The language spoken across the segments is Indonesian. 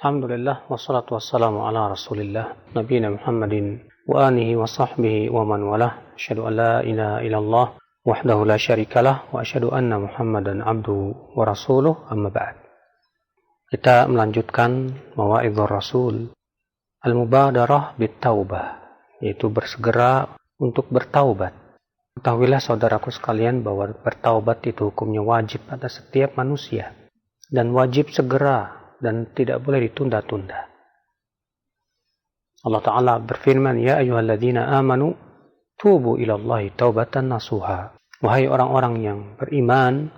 Alhamdulillah wassalatu wassalamu ala Rasulillah nabiyina Muhammadin wa alihi wa sahbihi wa man walah. Asyhadu an la ilaha illallah wahdahu la syarikalah wa asyhadu anna Muhammadan abduhu wa rasuluh, amma ba'd. Kita melanjutkan Mawa'idhur Rasul al-mubadarah bit-taubah, yaitu bersegera untuk bertaubat. Ketahuilah saudaraku sekalian bahwa bertaubat itu hukumnya wajib pada setiap manusia dan wajib segera dan tidak boleh ditunda-tunda. Allah Ta'ala berfirman, Ya ayyuhalladzina amanu tubu ilallahi taubatan nasuha. Wahai orang-orang yang beriman,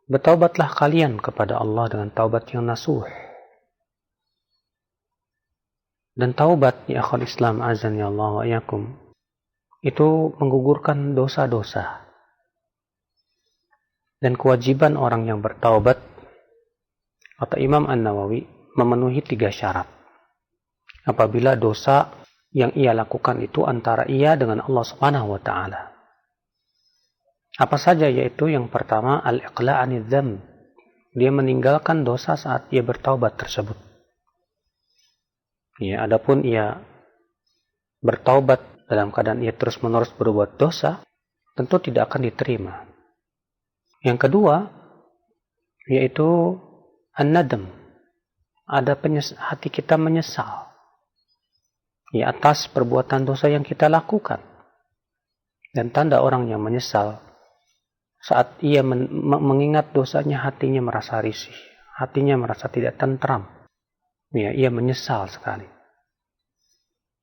bertaubatlah kalian kepada Allah dengan taubat yang nasuh. Dan taubat, ya akhul Islam azan ya Allah wa yakum, itu menggugurkan dosa-dosa. Dan kewajiban orang yang bertaubat, kata Imam An-Nawawi, memenuhi 3 syarat. Apabila dosa yang ia lakukan itu antara ia dengan Allah Subhanahu wa Ta'ala. Apa saja? Yaitu yang pertama, al-iqla' anidz dzamb. Dia meninggalkan dosa saat ia bertaubat tersebut. Ya, adapun ia bertaubat dalam keadaan ia terus-menerus berbuat dosa, tentu tidak akan diterima. Yang kedua, yaitu an-nadam. Ada hati kita menyesal ya atas perbuatan dosa yang kita lakukan. Dan tanda orang yang menyesal, saat ia mengingat dosanya, hatinya merasa risih, hatinya merasa tidak tentram. Ya, ia menyesal sekali.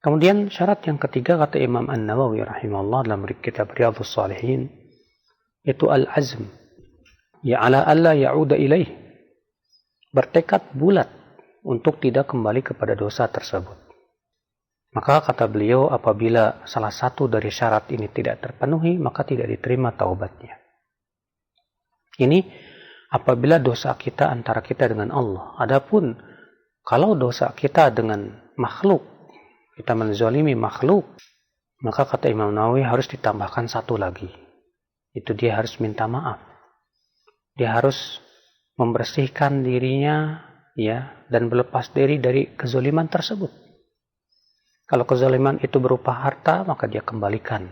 Kemudian syarat yang ketiga, kata Imam An-Nawawi rahimahullah dalam kitab Riyadhus Shalihin, itu al-azm. Ya ala alla ya'uda ilaih. Bertekad bulat untuk tidak kembali kepada dosa tersebut. Maka kata beliau, apabila salah satu dari syarat ini tidak terpenuhi, maka tidak diterima taubatnya. Ini apabila dosa kita antara kita dengan Allah. Adapun kalau dosa kita dengan makhluk, kita menzalimi makhluk, maka kata Imam Nawawi harus ditambahkan satu lagi. Itu dia harus minta maaf. Dia harus membersihkan dirinya ya dan berlepas diri dari kezaliman tersebut. Kalau kezaliman itu berupa harta, maka dia kembalikan.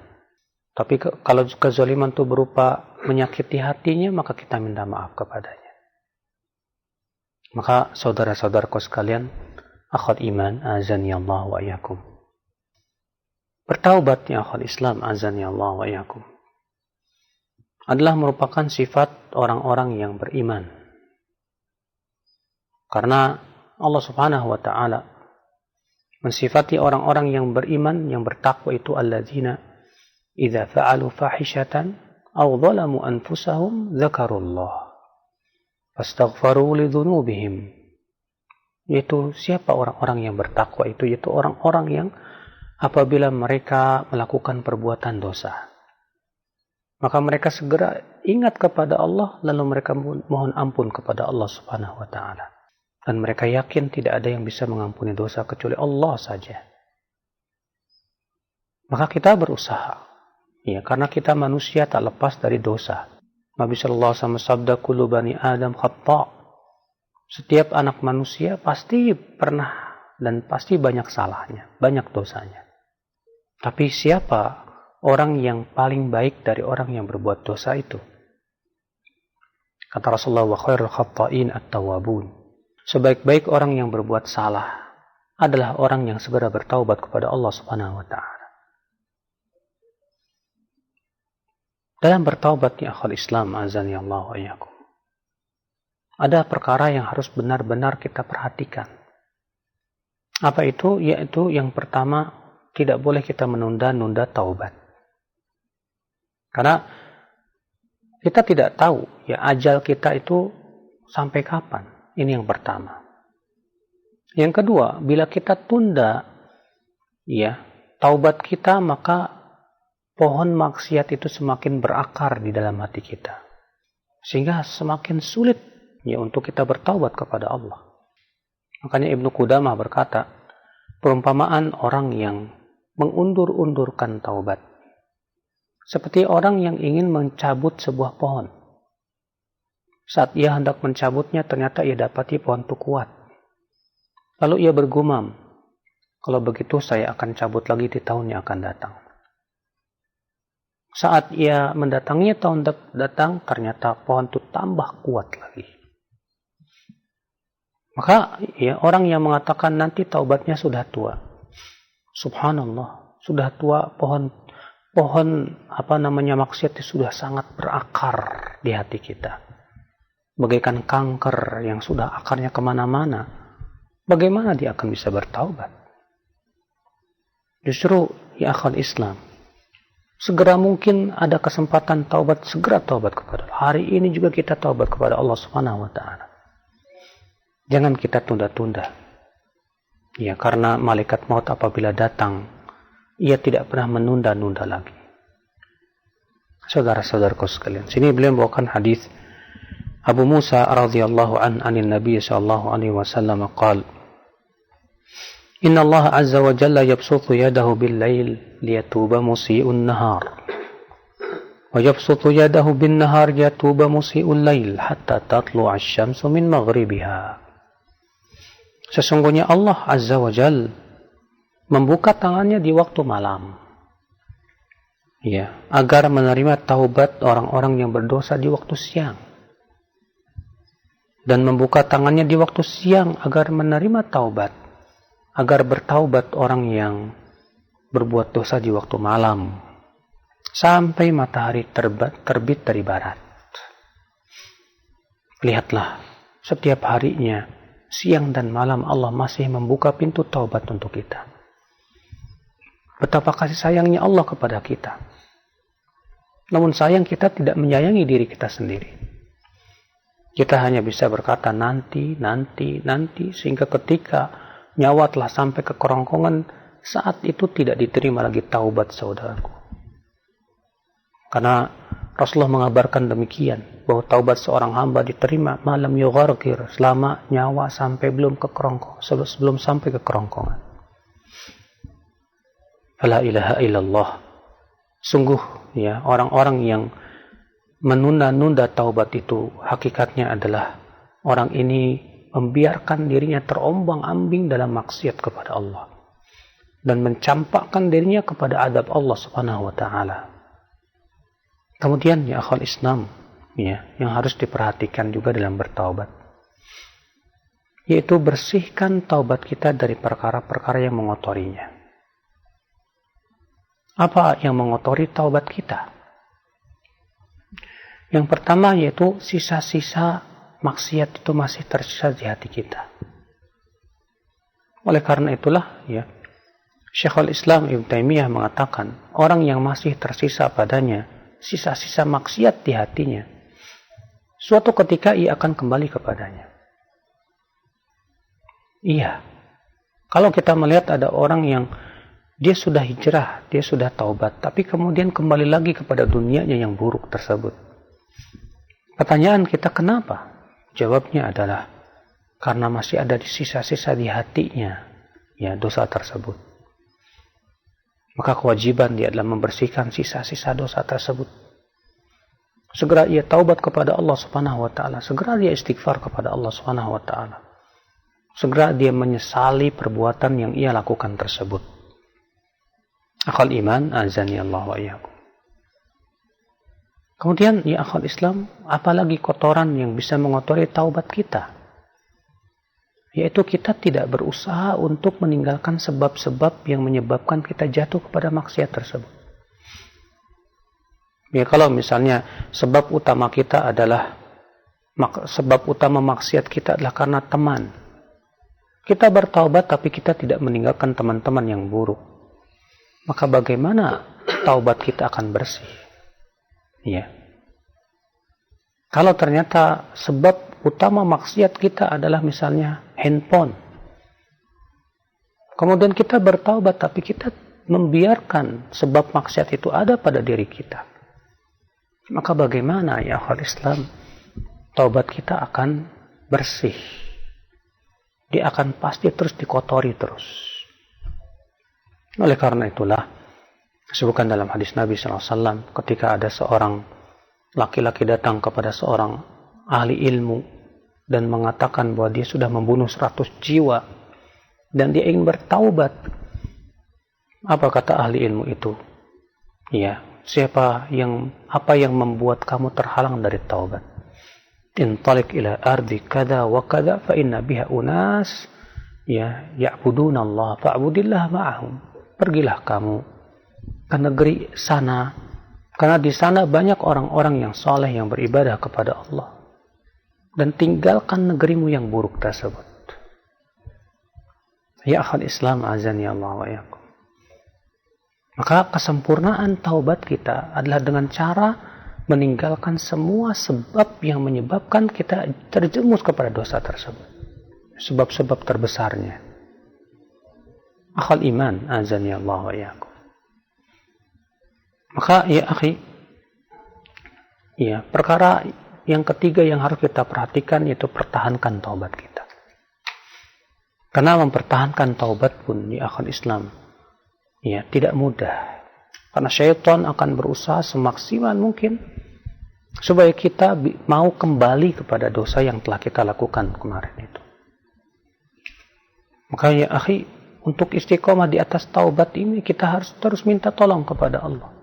Tapi kalau kezaliman itu berupa menyakiti hatinya, maka kita minta maaf kepadanya. Maka saudara-saudaraku sekalian, akhwat iman, azani Allah wa iyyakum. Bertaubat ya akhwat Islam, azani Allah wa iyyakum, adalah merupakan sifat orang-orang yang beriman. Karena Allah Subhanahu wa Ta'ala mensifati orang-orang yang beriman, yang bertakwa itu alladzina idza fa'alu fahishatan aw dhalamu anfusahum dzakarullah fastaghfaru lidzunubihim. Yaitu siapa orang-orang yang bertakwa itu? Yaitu orang-orang yang apabila mereka melakukan perbuatan dosa, maka mereka segera ingat kepada Allah, lalu mereka mohon ampun kepada Allah Subhanahu wa Ta'ala. Dan mereka yakin tidak ada yang bisa mengampuni dosa kecuali Allah saja. Maka kita berusaha. Ya, karena kita manusia tak lepas dari dosa. Nabi sallallahu alaihi wasallam sabda, kullu bani Adam khata'. Setiap anak manusia pasti pernah dan pasti banyak salahnya, banyak dosanya. Tapi siapa orang yang paling baik dari orang yang berbuat dosa itu? Kata Rasulullah, wa khairul khatta'in at-tawwabun. Sebaik-baik orang yang berbuat salah adalah orang yang segera bertaubat kepada Allah Subhanahu wa Ta'ala. Dalam bertaubat ya akhul Islam, azani Allah wa iyyakum, ada perkara yang harus benar-benar kita perhatikan. Apa itu? Yaitu yang pertama, tidak boleh kita menunda-nunda taubat. Karena kita tidak tahu ya ajal kita itu sampai kapan. Ini yang pertama. Yang kedua, bila kita tunda ya taubat kita, maka pohon maksiat itu semakin berakar di dalam hati kita. Sehingga semakin sulit ya untuk kita bertaubat kepada Allah. Makanya Ibnu Qudamah berkata, perumpamaan orang yang mengundur-undurkan taubat seperti orang yang ingin mencabut sebuah pohon. Saat ia hendak mencabutnya, ternyata ia dapati pohon itu kuat. Lalu ia bergumam, kalau begitu saya akan cabut lagi di tahun yang akan datang. Saat ia mendatangi tahun datang, ternyata pohon itu tambah kuat lagi. Maka ya, orang yang mengatakan nanti taubatnya sudah tua. Subhanallah, sudah tua, pohon maksiat itu sudah sangat berakar di hati kita. Bagaikan kanker yang sudah akarnya kemana-mana. Bagaimana dia akan bisa bertaubat? Justru ya akhwal Islam, segera mungkin ada kesempatan taubat, segera taubat kepada Allah. Hari ini juga kita taubat kepada Allah Subhanahu wa taala. Jangan kita tunda-tunda. Ya, karena malaikat maut apabila datang, ia tidak pernah menunda-nunda lagi. Saudara-saudaraku sekalian, sini beliau membawakan hadis Abu Musa radhiyallahu anin Nabi sallallahu alaihi wasallam qala Inna Allah azza wa jalla yabsuthu yadahu bil-lail liyatuba musii'un nahar wa yabsuthu yadahu bin-nahar liyatuba musii'ul lail hatta tatlu'a asy-syamsu min maghribiha. Sesungguhnya Allah azza wa jalla membuka tangannya di waktu malam, ya, agar menerima taubat orang-orang yang berdosa di waktu siang, dan membuka tangannya di waktu siang agar menerima taubat, agar bertaubat orang yang berbuat dosa di waktu malam, sampai matahari terbit dari barat. Lihatlah, setiap harinya, siang dan malam Allah masih membuka pintu taubat untuk kita. Betapa kasih sayangnya Allah kepada kita. Namun sayang kita tidak menyayangi diri kita sendiri. Kita hanya bisa berkata nanti, sehingga ketika nyawa telah sampai ke kerongkongan, saat itu tidak diterima lagi taubat saudaraku. Karena Rasulullah mengabarkan demikian, bahwa taubat seorang hamba diterima malam yugharqir, selama nyawa sampai sebelum sampai ke kerongkongan. La ilaha illallah. Sungguh ya, orang-orang yang menunda-nunda taubat itu hakikatnya adalah orang ini membiarkan dirinya terombang-ambing dalam maksiat kepada Allah dan mencampakkan dirinya kepada adab Allah Subhanahu wa taala. Kemudian ya akhwal Islam, ya, yang harus diperhatikan juga dalam bertaubat, yaitu bersihkan taubat kita dari perkara-perkara yang mengotorinya. Apa yang mengotori taubat kita? Yang pertama yaitu sisa-sisa maksiat itu masih tersisa di hati kita. Oleh karena itulah ya, Syekhul Islam Ibnu Taimiyah mengatakan, orang yang masih tersisa padanya sisa-sisa maksiat di hatinya, suatu ketika ia akan kembali kepadanya. Iya. Kalau kita melihat ada orang yang dia sudah hijrah, dia sudah taubat, tapi kemudian kembali lagi kepada dunianya yang buruk tersebut. Pertanyaan kita, kenapa? Jawabnya adalah karena masih ada sisa-sisa di hatinya, ya, dosa tersebut. Maka kewajiban dia adalah membersihkan sisa-sisa dosa tersebut. Segera ia taubat kepada Allah Subhanahu wa taala, segera dia istighfar kepada Allah Subhanahu wa taala. Segera dia menyesali perbuatan yang ia lakukan tersebut. Akhal iman, azani Allah wa iyyakum. Kemudian ya akhal Islam, apalagi kotoran yang bisa mengotori taubat kita? Yaitu kita tidak berusaha untuk meninggalkan sebab-sebab yang menyebabkan kita jatuh kepada maksiat tersebut. Ya, kalau misalnya sebab utama maksiat kita adalah karena teman. Kita bertaubat tapi kita tidak meninggalkan teman-teman yang buruk. Maka bagaimana taubat kita akan bersih? Ya. Kalau ternyata sebab utama maksiat kita adalah misalnya handphone. Kemudian kita bertaubat tapi kita membiarkan sebab maksiat itu ada pada diri kita. Maka bagaimana ya akhwal Islam? Taubat kita akan bersih. Dia akan pasti terus dikotori terus. Oleh karena itulah, disebutkan dalam hadis Nabi SAW, ketika ada seorang laki-laki datang kepada seorang ahli ilmu dan mengatakan bahwa dia sudah membunuh 100 jiwa, dan dia ingin bertaubat. Apa kata ahli ilmu itu? Ya, apa yang membuat kamu terhalang dari taubat? Intalik ila ardi kada wa kada fa inna biha unas ya'buduna Allah fa'budillah ma'ahum. Pergilah kamu ke negeri sana, karena di sana banyak orang-orang yang saleh yang beribadah kepada Allah. Dan tinggalkan negerimu yang buruk tersebut. Ya akhal Islam azan ya Allah wa yakum. Maka kesempurnaan taubat kita adalah dengan cara meninggalkan semua sebab yang menyebabkan kita terjerumus kepada dosa tersebut. Sebab-sebab terbesarnya. Akhal iman azan ya Allah wa yakum. Maka ya akhi, ya perkara yang ketiga yang harus kita perhatikan yaitu pertahankan taubat kita. Karena mempertahankan taubat pun di akhir Islam ya tidak mudah. Karena syaitan akan berusaha semaksimal mungkin supaya kita mau kembali kepada dosa yang telah kita lakukan kemarin itu. Maka ya akhi, untuk istiqomah di atas taubat ini kita harus terus minta tolong kepada Allah.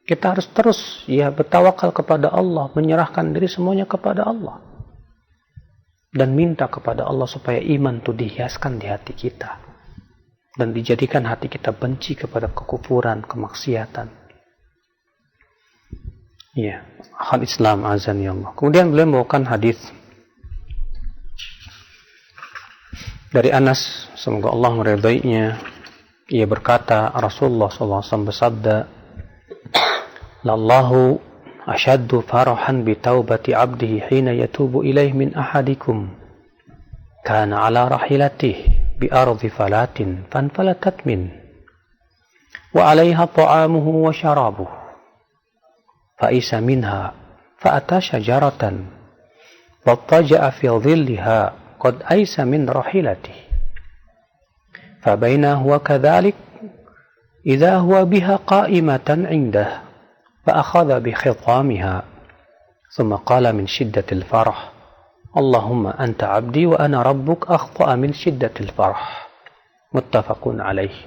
Kita harus terus bertawakal kepada Allah, menyerahkan diri semuanya kepada Allah. Dan minta kepada Allah supaya iman itu dihiaskan di hati kita. Dan dijadikan hati kita benci kepada kekufuran, kemaksiatan. Ya, hal Islam azan ya Allah. Kemudian beliau membawakan hadis dari Anas, semoga Allah meridainya. Ia berkata, Rasulullah SAW bersabda, Lallahu ashaddu farahan bi taubati abdihi hina yatubu ilaih min ahadikum kana ala rahilatih bi ardi falatin fanfalatat min wa alaiha ta'amuhu wa syarabuhu fa'isa minha fa'ata syajaratan wattaja'a fi dhilliha qad aisa min rahilatih fabaina huwa kadhalik idha huwa biha qa'imatan indah فأخذ بخطامها ثم قال من شدة الفرح اللهم أنت عبدي وأنا ربك أخطأ من شدة الفرح متفق عليه.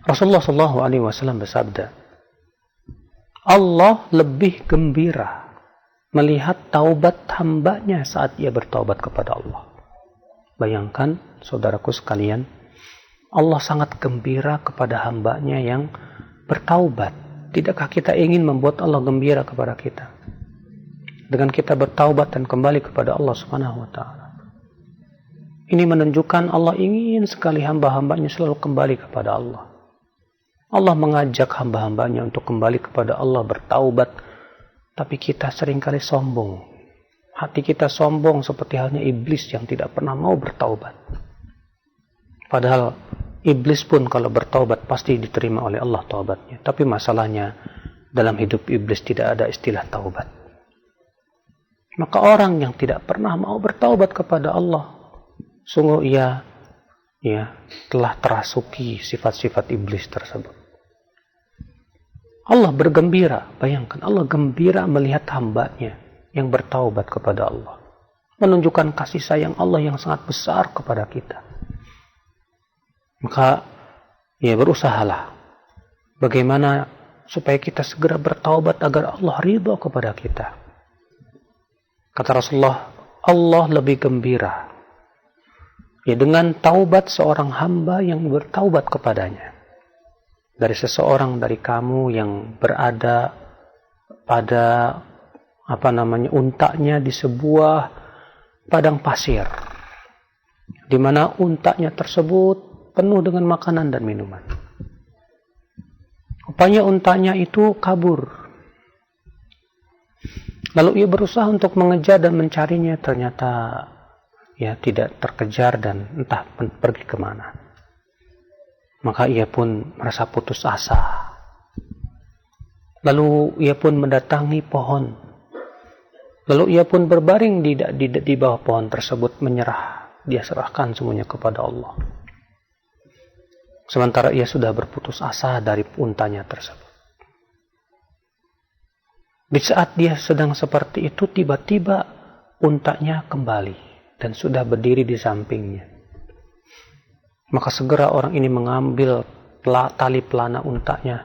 Rasulullah SAW bersabda, Allah lebih gembira melihat taubat hambanya saat ia bertaubat kepada Allah. Bayangkan saudaraku sekalian, Allah sangat gembira kepada hambanya yang bertaubat. Tidakkah kita ingin membuat Allah gembira kepada kita dengan kita bertaubat dan kembali kepada Allah Subhanahu wa taala? Ini menunjukkan Allah ingin sekali hamba-hambanya selalu kembali kepada Allah. Allah mengajak hamba-hambanya untuk kembali kepada Allah, bertaubat, tapi kita seringkali sombong. Hati kita sombong seperti halnya iblis yang tidak pernah mau bertaubat. Padahal iblis pun kalau bertaubat pasti diterima oleh Allah taubatnya. Tapi masalahnya dalam hidup iblis tidak ada istilah taubat. Maka orang yang tidak pernah mau bertaubat kepada Allah, sungguh ia telah terasuki sifat-sifat iblis tersebut. Allah bergembira, bayangkan Allah gembira melihat hambanya yang bertaubat kepada Allah. Menunjukkan kasih sayang Allah yang sangat besar kepada kita. Maka berusahalah bagaimana supaya kita segera bertaubat agar Allah ridha kepada kita. Kata Rasulullah, Allah lebih gembira dengan taubat seorang hamba yang bertaubat kepadanya dari seseorang dari kamu yang berada pada untanya di sebuah padang pasir, di mana untanya tersebut penuh dengan makanan dan minuman. Rupanya untanya itu kabur. Lalu ia berusaha untuk mengejar dan mencarinya, ternyata tidak terkejar dan entah pergi kemana. Maka ia pun merasa putus asa. Lalu ia pun mendatangi pohon. Lalu ia pun berbaring di bawah pohon tersebut, menyerah. Dia serahkan semuanya kepada Allah. Sementara ia sudah berputus asa dari untanya tersebut. Di saat dia sedang seperti itu, tiba-tiba untanya kembali. dan sudah berdiri di sampingnya. Maka segera orang ini mengambil tali pelana untanya,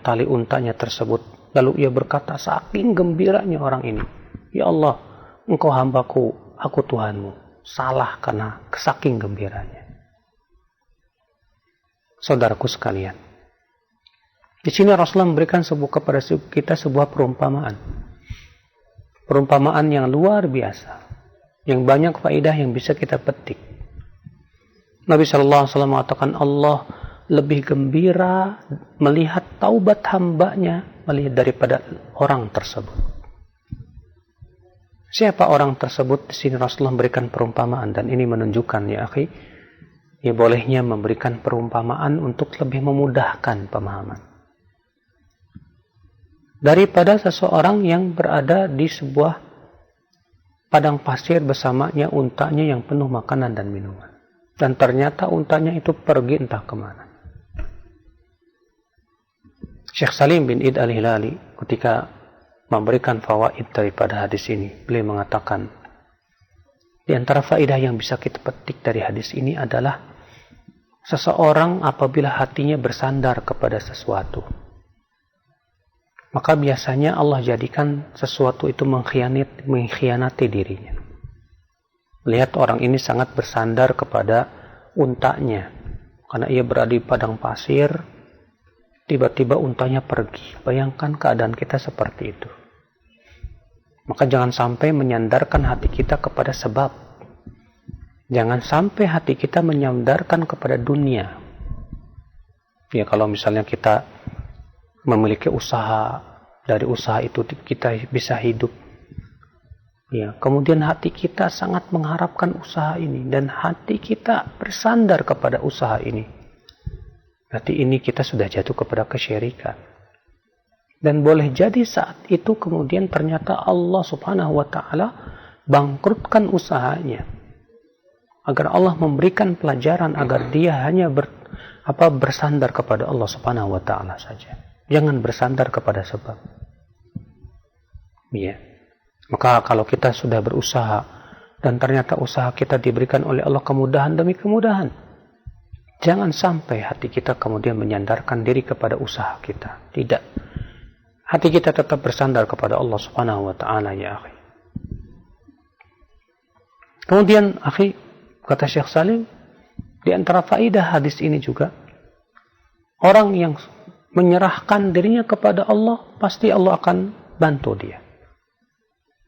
tali untanya tersebut. Lalu ia berkata, saking gembiranya orang ini, ya Allah, engkau hambaku, aku Tuhanmu. Salah karena saking gembiranya. Saudaraku sekalian, di sini Rasulullah memberikan kepada kita sebuah perumpamaan. Perumpamaan yang luar biasa, yang banyak faedah yang bisa kita petik. Nabi SAW mengatakan Allah lebih gembira melihat taubat hambanya daripada orang tersebut. Siapa orang tersebut? Di sini Rasulullah memberikan perumpamaan, dan ini menunjukkan ya akhi, bolehnya memberikan perumpamaan untuk lebih memudahkan pemahaman. Daripada seseorang yang berada di sebuah padang pasir bersamanya untanya yang penuh makanan dan minuman. Dan ternyata untanya itu pergi entah kemana. Syekh Salim bin Id al-Hilali ketika memberikan fawaid daripada hadis ini, beliau mengatakan, di antara faedah yang bisa kita petik dari hadis ini adalah seseorang apabila hatinya bersandar kepada sesuatu, maka biasanya Allah jadikan sesuatu itu mengkhianati dirinya. Lihat orang ini sangat bersandar kepada untanya. Karena ia berada di padang pasir, tiba-tiba untanya pergi. Bayangkan keadaan kita seperti itu. Maka jangan sampai menyandarkan hati kita kepada sebab. Jangan sampai hati kita menyandarkan kepada dunia. Ya, kalau misalnya kita memiliki usaha, dari usaha itu kita bisa hidup. Ya, kemudian hati kita sangat mengharapkan usaha ini dan hati kita bersandar kepada usaha ini. Berarti ini kita sudah jatuh kepada kesyirikan. Dan boleh jadi saat itu kemudian ternyata Allah Subhanahu wa taala bangkrutkan usahanya. Agar Allah memberikan pelajaran agar dia hanya bersandar kepada Allah Subhanahu wa taala saja. Jangan bersandar kepada sebab. Ya. Maka kalau kita sudah berusaha dan ternyata usaha kita diberikan oleh Allah kemudahan demi kemudahan, jangan sampai hati kita kemudian menyandarkan diri kepada usaha kita. Tidak. Hati kita tetap bersandar kepada Allah Subhanahu wa taala ya akhi. Kemudian akhi, kata Syekh Salim, di antara faedah hadis ini juga, orang yang menyerahkan dirinya kepada Allah, pasti Allah akan bantu dia.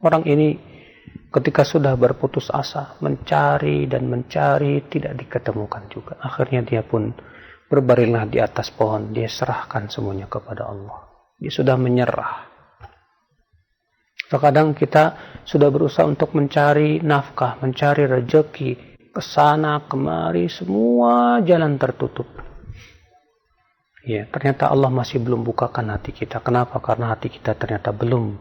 Orang ini ketika sudah berputus asa, mencari dan mencari, tidak diketemukan juga. Akhirnya dia pun berbaringlah di atas pohon. Dia serahkan semuanya kepada Allah. Dia sudah menyerah. Terkadang kita sudah berusaha untuk mencari nafkah, mencari rezeki, kesana kemari, semua jalan tertutup. Ya, ternyata Allah masih belum bukakan hati kita. Kenapa? Karena hati kita ternyata belum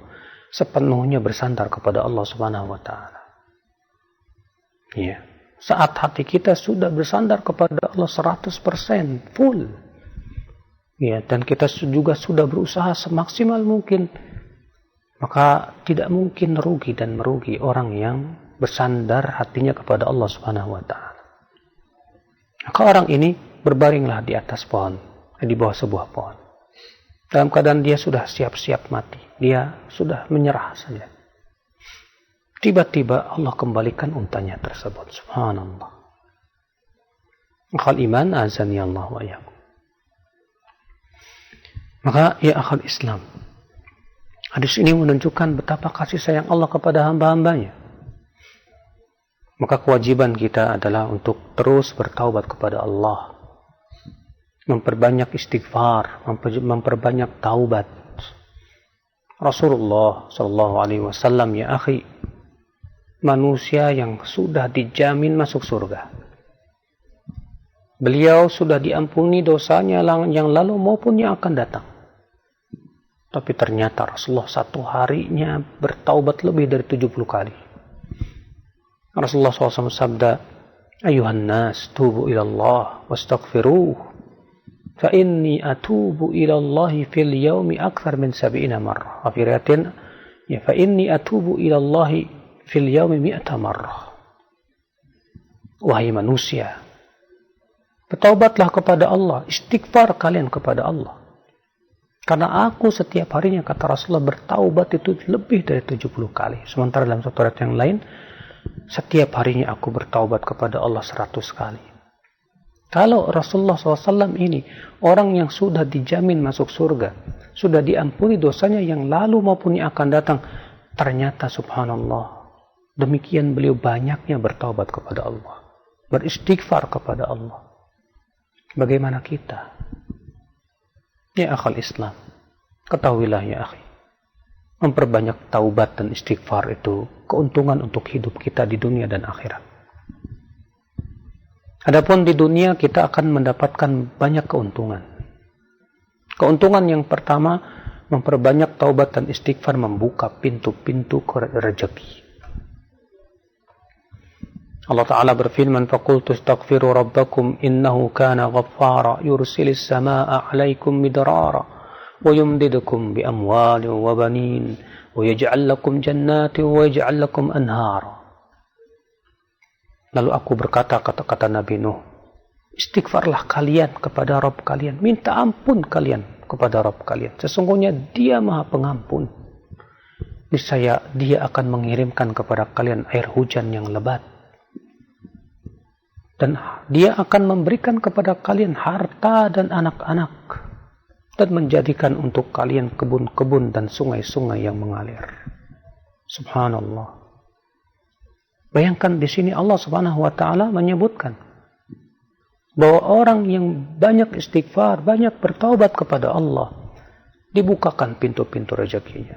sepenuhnya bersandar kepada Allah Subhanahu wa taala. Ya. Saat hati kita sudah bersandar kepada Allah 100% full. Ya, dan kita juga sudah berusaha semaksimal mungkin, maka tidak mungkin rugi dan merugi orang yang bersandar hatinya kepada Allah Subhanahu wa taala. Maka orang ini berbaringlah di atas pohon, di bawah sebuah pohon. Dalam keadaan dia sudah siap-siap mati. Dia sudah menyerah saja. Tiba-tiba Allah kembalikan untanya tersebut. Subhanallah. Akhal iman azani Allah wa iyyakum. Maka ya akhal Islam, hadis ini menunjukkan betapa kasih sayang Allah kepada hamba-hambanya. Maka kewajiban kita adalah untuk terus bertaubat kepada Allah. Memperbanyak istighfar, memperbanyak taubat. Rasulullah sallallahu alaihi wasallam ya akhi, manusia yang sudah dijamin masuk surga. Beliau sudah diampuni dosanya yang lalu maupun yang akan datang. Tapi ternyata Rasulullah satu harinya bertaubat lebih dari 70 kali. Rasulullah SAW sabda, Ayuhan nas, tubu ilallah, wastaghfiruh. Fa inni atubu ila Allah fil yaumi akthar min 70 marrah. Wa fi riwayatin ya fa inni atubu ila Allah fil yaumi 100 marrah. wahai manusia, bertaubatlah kepada Allah, istighfar kalian kepada Allah. Karena aku setiap harinya, kata Rasulullah, bertaubat itu lebih dari 70 kali. Sementara dalam satu ayat yang lain, setiap harinya aku bertaubat kepada Allah 100 kali. Kalau Rasulullah SAW ini orang yang sudah dijamin masuk surga, sudah diampuni dosanya yang lalu maupun yang akan datang, ternyata subhanallah, demikian beliau banyaknya bertaubat kepada Allah, beristighfar kepada Allah. Bagaimana kita? Ya akhal Islam, ketahuilah ya akhi, memperbanyak taubat dan istighfar itu keuntungan untuk hidup kita di dunia dan akhirat. Adapun di dunia kita akan mendapatkan banyak keuntungan. Keuntungan yang pertama, memperbanyak taubat dan istighfar membuka pintu-pintu rezeki. Allah Ta'ala berfirman, فَقُلْتُ اسْتَغْفِرُوا رَبَّكُمْ إِنَّهُ كَانَ غَفَّارًا يُرْسِلِ السَّمَاءَ عَلَيْكُمْ مِدْرَارًا وَيُمْدِدْكُمْ بِأَمْوَالٍ وَبَنِينَ وَيَجْعَلْ لَكُمْ جَنَّاتٍ وَيَجْعَلْ لَكُمْ أَنْهَارًا. Lalu aku berkata, kata Nabi Nuh, istighfarlah kalian kepada Rabb kalian, minta ampun kalian kepada Rabb kalian. Sesungguhnya Dia Maha Pengampun. Niscaya Dia akan mengirimkan kepada kalian air hujan yang lebat. Dan Dia akan memberikan kepada kalian harta dan anak-anak, dan menjadikan untuk kalian kebun-kebun dan sungai-sungai yang mengalir. Subhanallah. Bayangkan di sini Allah Subhanahu wa taala menyebutkan bahwa orang yang banyak istighfar, banyak bertaubat kepada Allah, dibukakan pintu-pintu rezekinya.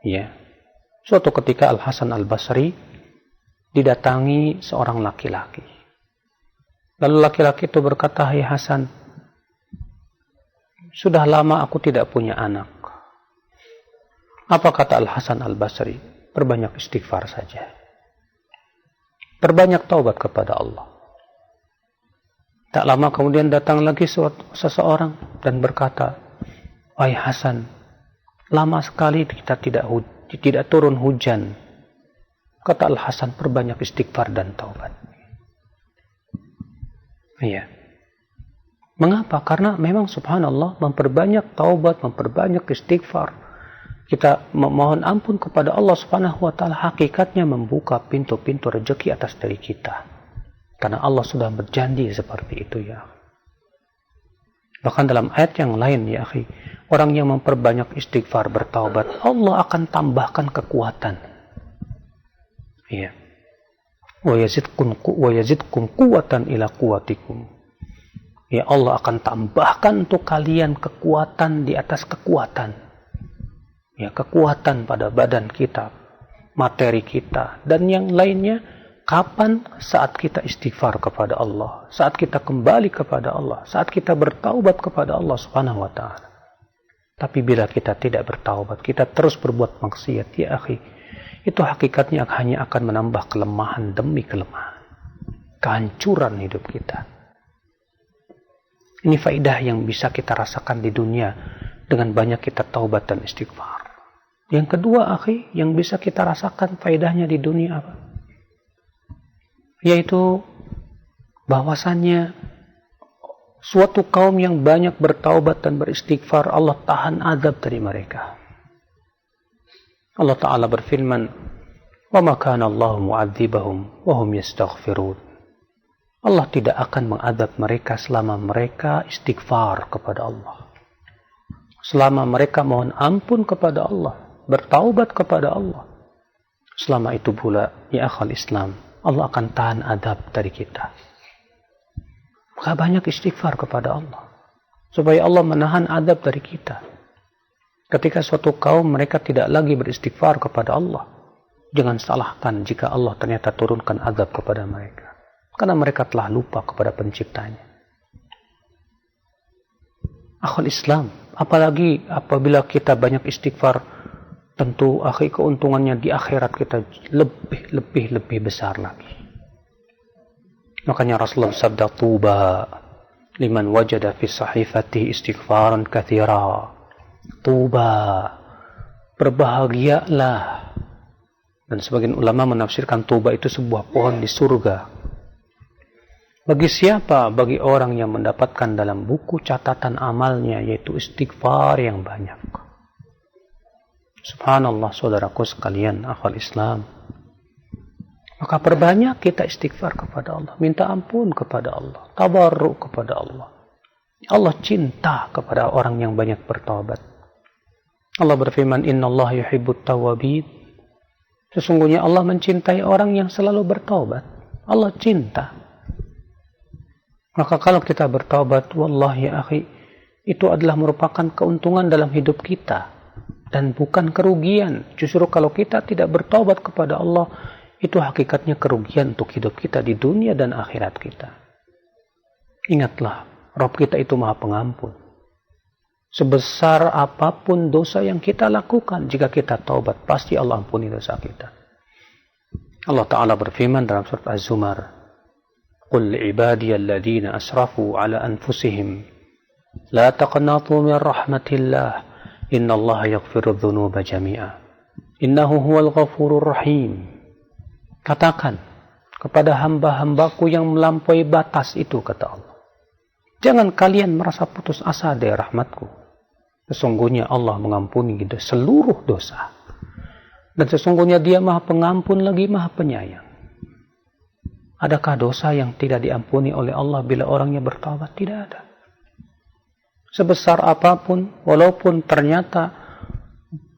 Ya. Suatu ketika Al Hasan Al Basri didatangi seorang laki-laki. Lalu laki-laki itu berkata, "Hai Hasan, sudah lama aku tidak punya anak." Apa kata Al Hasan Al Basri? Perbanyak istighfar saja. Perbanyak taubat kepada Allah. Tak lama kemudian datang lagi seseorang dan berkata, "Wahai Hasan, lama sekali kita tidak turun hujan." Kata Al Hasan, perbanyak istighfar dan taubat. Iya. Mengapa? Karena memang subhanallah, memperbanyak taubat, memperbanyak istighfar, kita memohon ampun kepada Allah Subhanahu wa taala, hakikatnya membuka pintu-pintu rezeki atas diri kita. Karena Allah sudah berjanji seperti itu ya. Bahkan dalam ayat yang lain ya akhi, orang yang memperbanyak istighfar, bertaubat, Allah akan tambahkan kekuatan. Iya. Wa yazidkum quwwatan ila quwwatikum. Ya, Allah akan tambahkan untuk kalian kekuatan di atas kekuatan. Ya, kekuatan pada badan kita, materi kita, dan yang lainnya. Kapan? Saat kita istighfar kepada Allah, saat kita kembali kepada Allah, saat kita bertaubat kepada Allah Subhanahu wa taala. Tapi bila kita tidak bertaubat, kita terus berbuat maksiat, ya akhi, itu hakikatnya hanya akan menambah kelemahan demi kelemahan, kehancuran hidup kita. Ini faidah yang bisa kita rasakan di dunia dengan banyak kita taubat dan istighfar. Yang kedua, akhi, yang bisa kita rasakan faidahnya di dunia apa? Yaitu bahwasannya suatu kaum yang banyak bertaubat dan beristighfar, Allah tahan azab dari mereka. Allah Ta'ala berfirman, "Wa ma kana Allahu mu'adzibahum wa hum yastaghfirun." Allah tidak akan mengadab mereka selama mereka istighfar kepada Allah. Selama mereka mohon ampun kepada Allah, bertaubat kepada Allah. Selama itu pula, ya akhal Islam, Allah akan tahan adab dari kita. Maka banyak istighfar kepada Allah, supaya Allah menahan adab dari kita. Ketika suatu kaum mereka tidak lagi beristighfar kepada Allah, jangan salahkan jika Allah ternyata turunkan adab kepada mereka. Karena mereka telah lupa kepada penciptanya. Akhul Islam, apalagi apabila kita banyak istighfar, tentu akhi keuntungannya di akhirat kita lebih besar lagi. Makanya Rasulullah sabda, "Tuba liman wajada fi sahifati istighfaran katsira." Tuba, berbahagialah. Dan sebagian ulama menafsirkan tuba itu sebuah pohon di surga. Bagi siapa? Bagi orang yang mendapatkan dalam buku catatan amalnya, yaitu istighfar yang banyak. Subhanallah, saudaraku sekalian, akhwal Islam. Maka perbanyak kita istighfar kepada Allah, minta ampun kepada Allah, tabarruk kepada Allah. Allah cinta kepada orang yang banyak bertaubat. Allah berfirman, innallaha yuhibbut tawwabin. Sesungguhnya Allah mencintai orang yang selalu bertaubat. Allah cinta. Maka kalau kita bertaubat, wallahi ya akhi, itu adalah merupakan keuntungan dalam hidup kita. Dan bukan kerugian. Justru kalau kita tidak bertaubat kepada Allah, itu hakikatnya kerugian untuk hidup kita di dunia dan akhirat kita. Ingatlah, Rabb kita itu Maha Pengampun. Sebesar apapun dosa yang kita lakukan, jika kita taubat, pasti Allah ampuni dosa kita. Allah Ta'ala berfirman dalam surat Az-Zumar, قل لعبادي الذين أسرفوا على أنفسهم لا تقنطوا من رحمة الله إن الله يغفر الذنوب جميعا إنه هو الغفور الرحيم. Katakan kepada hamba-hambaku yang melampaui batas itu, kata Allah, jangan kalian merasa putus asa dari rahmatku. Sesungguhnya Allah mengampuni seluruh dosa, dan sesungguhnya Dia Maha Pengampun lagi Maha Penyayang. Adakah dosa yang tidak diampuni oleh Allah bila orangnya bertaubat? Tidak ada. Sebesar apapun, walaupun ternyata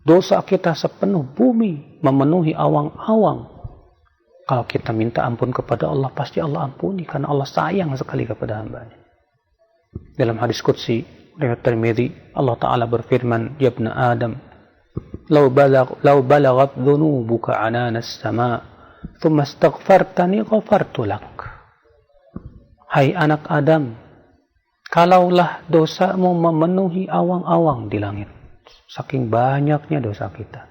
dosa kita sepenuh bumi, memenuhi awang-awang, kalau kita minta ampun kepada Allah, pasti Allah ampuni, karena Allah sayang sekali kepada hambanya. Dalam hadis qudsi riwayat Tirmidzi, Allah Ta'ala berfirman, ya ibna Adam, law balagat dhunubuka ananas sama' thumma astaghfartani ghafartu lak. Hai anak Adam, kalaulah dosamu memenuhi awang-awang di langit, saking banyaknya dosa kita,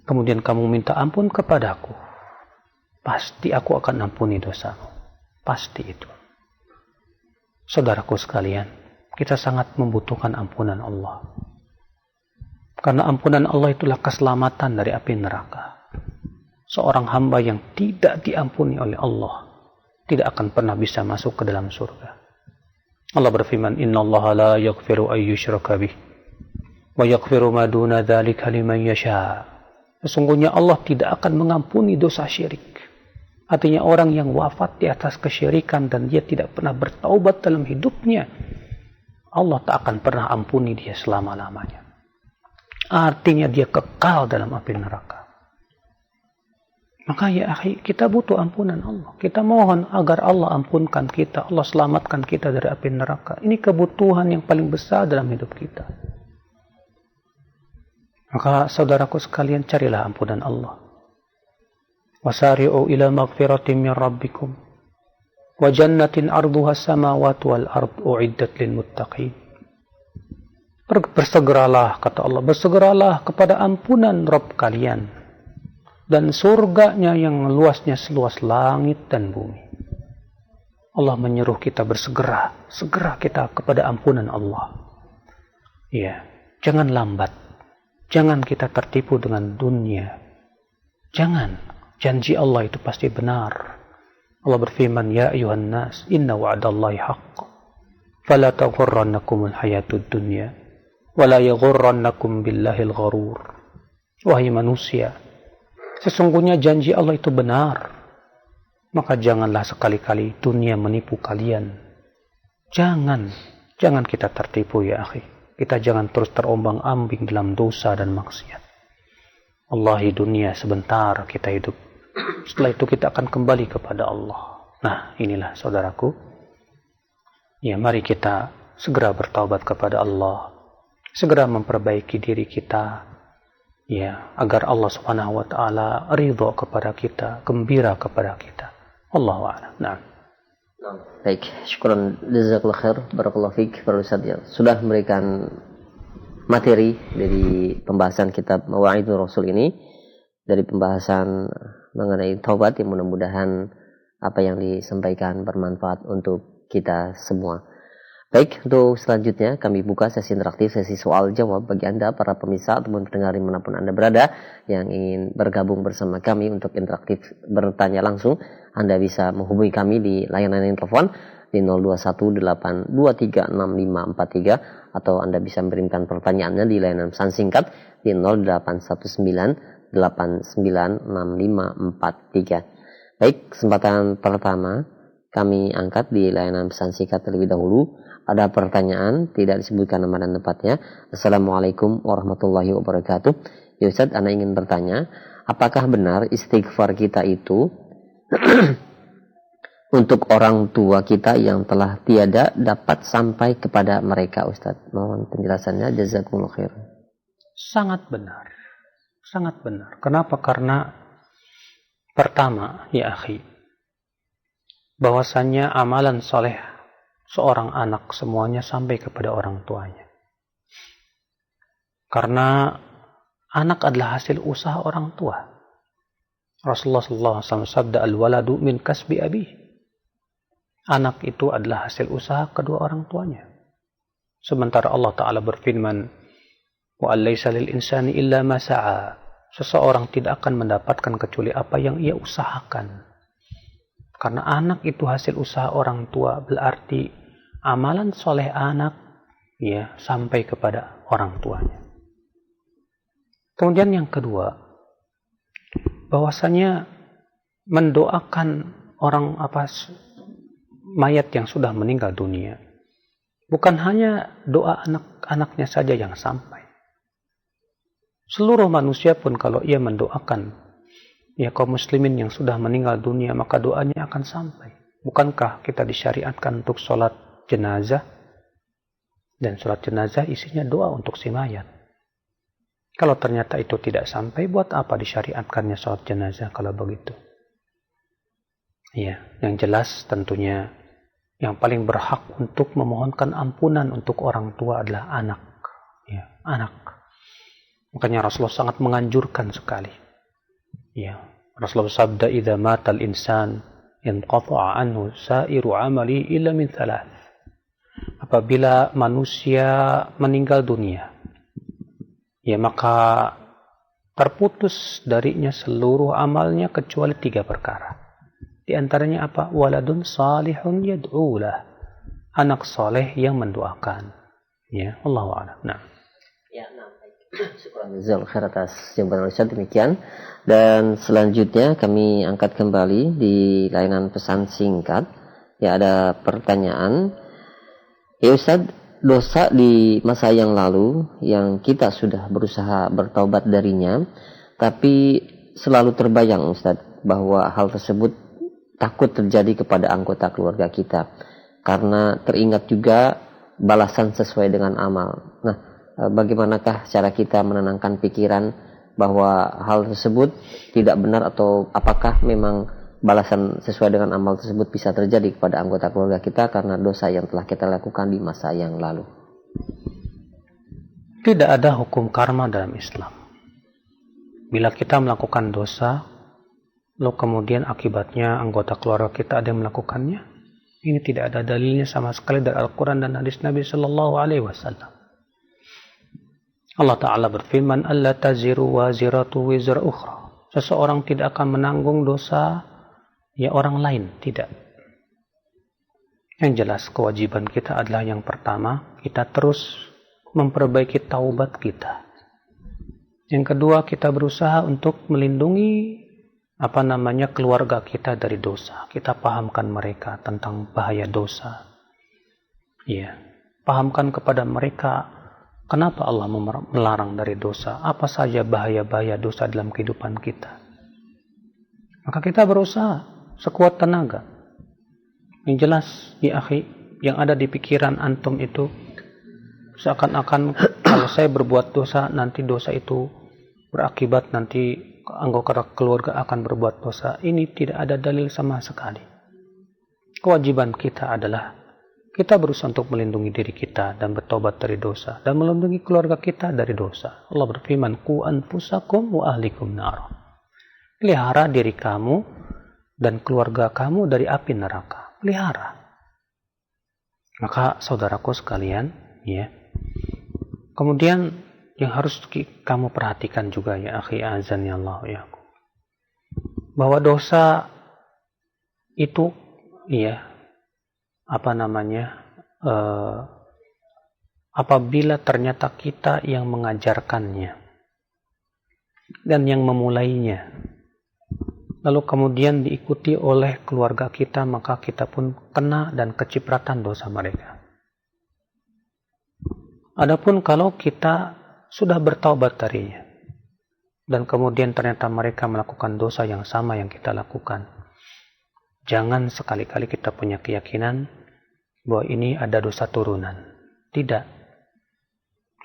kemudian kamu minta ampun kepadaku, pasti aku akan ampuni dosamu. Pasti itu. Saudaraku sekalian, kita sangat membutuhkan ampunan Allah. Karena ampunan Allah itulah keselamatan dari api neraka. Seorang hamba yang tidak diampuni oleh Allah tidak akan pernah bisa masuk ke dalam surga. Allah berfirman, innallaha la yaghfiru ay yushraka bih wa yaghfiru ma duna dzalika liman yasha. Sesungguhnya Allah tidak akan mengampuni dosa syirik. Artinya orang yang wafat di atas kesyirikan dan dia tidak pernah bertaubat dalam hidupnya, Allah tak akan pernah ampuni dia selama-lamanya. Artinya dia kekal dalam api neraka. Maka ya akhi, kita butuh ampunan Allah. Kita mohon agar Allah ampunkan kita, Allah selamatkan kita dari api neraka. Ini kebutuhan yang paling besar dalam hidup kita. Maka saudaraku sekalian, carilah ampunan Allah. Wasari'u ila maghfiratin min rabbikum wa jannatin arduha samawati wal ard u'iddat lil muttaqin. Bersegeralah, kata Allah, bersegeralah kepada ampunan Rabb kalian dan surganya yang luasnya seluas langit dan bumi. Allah menyuruh kita bersegera, segera kita kepada ampunan Allah. Ya, jangan lambat. Jangan kita tertipu dengan dunia. Jangan. Janji Allah itu pasti benar. Allah berfirman, ya ayuhan nas, inna wa'adallahi haqq. Fala taghurrannakumul hayatud dunya. Wala yaghurrannakum billahil gharur. Wahai manusia, sesungguhnya janji Allah itu benar. Maka janganlah sekali-kali dunia menipu kalian. Jangan kita tertipu ya akhi. Kita jangan terus terombang-ambing dalam dosa dan maksiat. Wallahi dunia sebentar kita hidup. Setelah itu kita akan kembali kepada Allah. Nah, inilah saudaraku. Ya, mari kita segera bertaubat kepada Allah. Segera memperbaiki diri kita. Ya, agar Allah Subhanahu wa taala ridha kepada kita, gembira kepada kita. Allahu a'lam. Nah. Baik, syukran jazakallahu khair, barakallahu fiik para ustaz yang sudah memberikan materi dari pembahasan kitab Mawa'idul Rasul ini, dari pembahasan mengenai taubat, yang mudah-mudahan apa yang disampaikan bermanfaat untuk kita semua. Baik, untuk selanjutnya kami buka sesi interaktif, sesi soal jawab bagi Anda para pemirsa ataupun pendengar dimanapun Anda berada yang ingin bergabung bersama kami untuk interaktif bertanya langsung. Anda bisa menghubungi kami di layanan telepon di 0218236543 atau Anda bisa mengirimkan pertanyaannya di layanan pesan singkat di 0819896543. Baik, kesempatan pertama kami angkat di layanan pesan singkat terlebih dahulu. Ada pertanyaan, tidak disebutkan nama dan tempatnya. Assalamualaikum warahmatullahi wabarakatuh. Ya Ustaz, Ana ingin bertanya, apakah benar istighfar kita itu untuk orang tua kita yang telah tiada dapat sampai kepada mereka, Ustaz? Mohon penjelasannya, jazakumullah khair. Sangat benar. Sangat benar. Kenapa? Karena pertama, ya akhi, bahwasannya amalan soleh seorang anak semuanya sampai kepada orang tuanya. Karena anak adalah hasil usaha orang tua. Rasulullah SAW sabda, al-waladu min kasbi abi. Anak itu adalah hasil usaha kedua orang tuanya. Sementara Allah Ta'ala berfirman, wa allaysa lil insani illa ma sa'a. Seseorang tidak akan mendapatkan kecuali apa yang ia usahakan. Karena anak itu hasil usaha orang tua, berarti amalan soleh anak ya sampai kepada orang tuanya. Kemudian yang kedua, bahwasanya mendoakan orang mayat yang sudah meninggal dunia, bukan hanya doa anak-anaknya saja yang sampai. Seluruh manusia pun kalau ia mendoakan ya kaum muslimin yang sudah meninggal dunia, maka doanya akan sampai. Bukankah kita disyariatkan untuk sholat jenazah? Dan sholat jenazah isinya doa untuk si mayat. Kalau ternyata itu tidak sampai, buat apa disyariatkannya sholat jenazah kalau begitu? Ya, yang jelas tentunya yang paling berhak untuk memohonkan ampunan untuk orang tua adalah anak. Ya, anak. Makanya Rasulullah sangat menganjurkan sekali. Ya, Rasulullah sabda, "Idza matal insan inqata'a anhu sa'iru 'amali illa min thalath." Apabila manusia meninggal dunia, ya maka terputus darinya seluruh amalnya kecuali 3 perkara. Di antaranya apa? Waladun salihun yad'ulah. Anak saleh yang mendoakan. Ya, Allahu a'lam. Nah. Ya, syukur jazakallahu khair atas jawaban Ustaz, demikian. Dan selanjutnya kami angkat kembali di layanan pesan singkat. Ya, ada pertanyaan. Ya Ustaz, dosa di masa yang lalu yang kita sudah berusaha bertaubat darinya, tapi selalu terbayang Ustaz bahwa hal tersebut takut terjadi kepada anggota keluarga kita. Karena teringat juga balasan sesuai dengan amal. Nah, bagaimanakah cara kita menenangkan pikiran bahwa hal tersebut tidak benar, atau apakah memang balasan sesuai dengan amal tersebut bisa terjadi kepada anggota keluarga kita karena dosa yang telah kita lakukan di masa yang lalu? Tidak ada hukum karma dalam Islam. Bila kita melakukan dosa, lalu kemudian akibatnya anggota keluarga kita ada yang melakukannya, ini tidak ada dalilnya sama sekali dari Al-Quran dan hadis Nabi Sallallahu Alaihi Wasallam. Allah Ta'ala berfirman, "Alla taziru waziratu wizra ukhra." Seseorang tidak akan menanggung dosa ya orang lain, tidak. Yang jelas kewajiban kita adalah yang pertama, kita terus memperbaiki taubat kita. Yang kedua, kita berusaha untuk melindungi keluarga kita dari dosa. Kita pahamkan mereka tentang bahaya dosa. Ya, pahamkan kepada mereka kenapa Allah melarang dari dosa, apa saja bahaya-bahaya dosa dalam kehidupan kita. Maka kita berusaha sekuat tenaga. Yang jelas, ya akhi, yang ada di pikiran antum itu seakan-akan kalau saya berbuat dosa, nanti dosa itu berakibat nanti anggota keluarga akan berbuat dosa. Ini tidak ada dalil sama sekali. Kewajiban kita adalah kita berusaha untuk melindungi diri kita dan bertobat dari dosa dan melindungi keluarga kita dari dosa. Allah berfirman, "Qu anfusakum wa ahlikum nar." Pelihara diri kamu dan keluarga kamu dari api neraka. Pelihara. Maka saudaraku sekalian, ya. Kemudian yang harus kamu perhatikan juga ya akhi azan ya Allah ya. Bahwa dosa itu ya apabila ternyata kita yang mengajarkannya dan yang memulainya, lalu kemudian diikuti oleh keluarga kita, maka kita pun kena dan kecipratan dosa mereka. Adapun kalau kita sudah bertaubat darinya dan kemudian ternyata mereka melakukan dosa yang sama yang kita lakukan, jangan sekali-kali kita punya keyakinan bahwa ini ada dosa turunan. Tidak.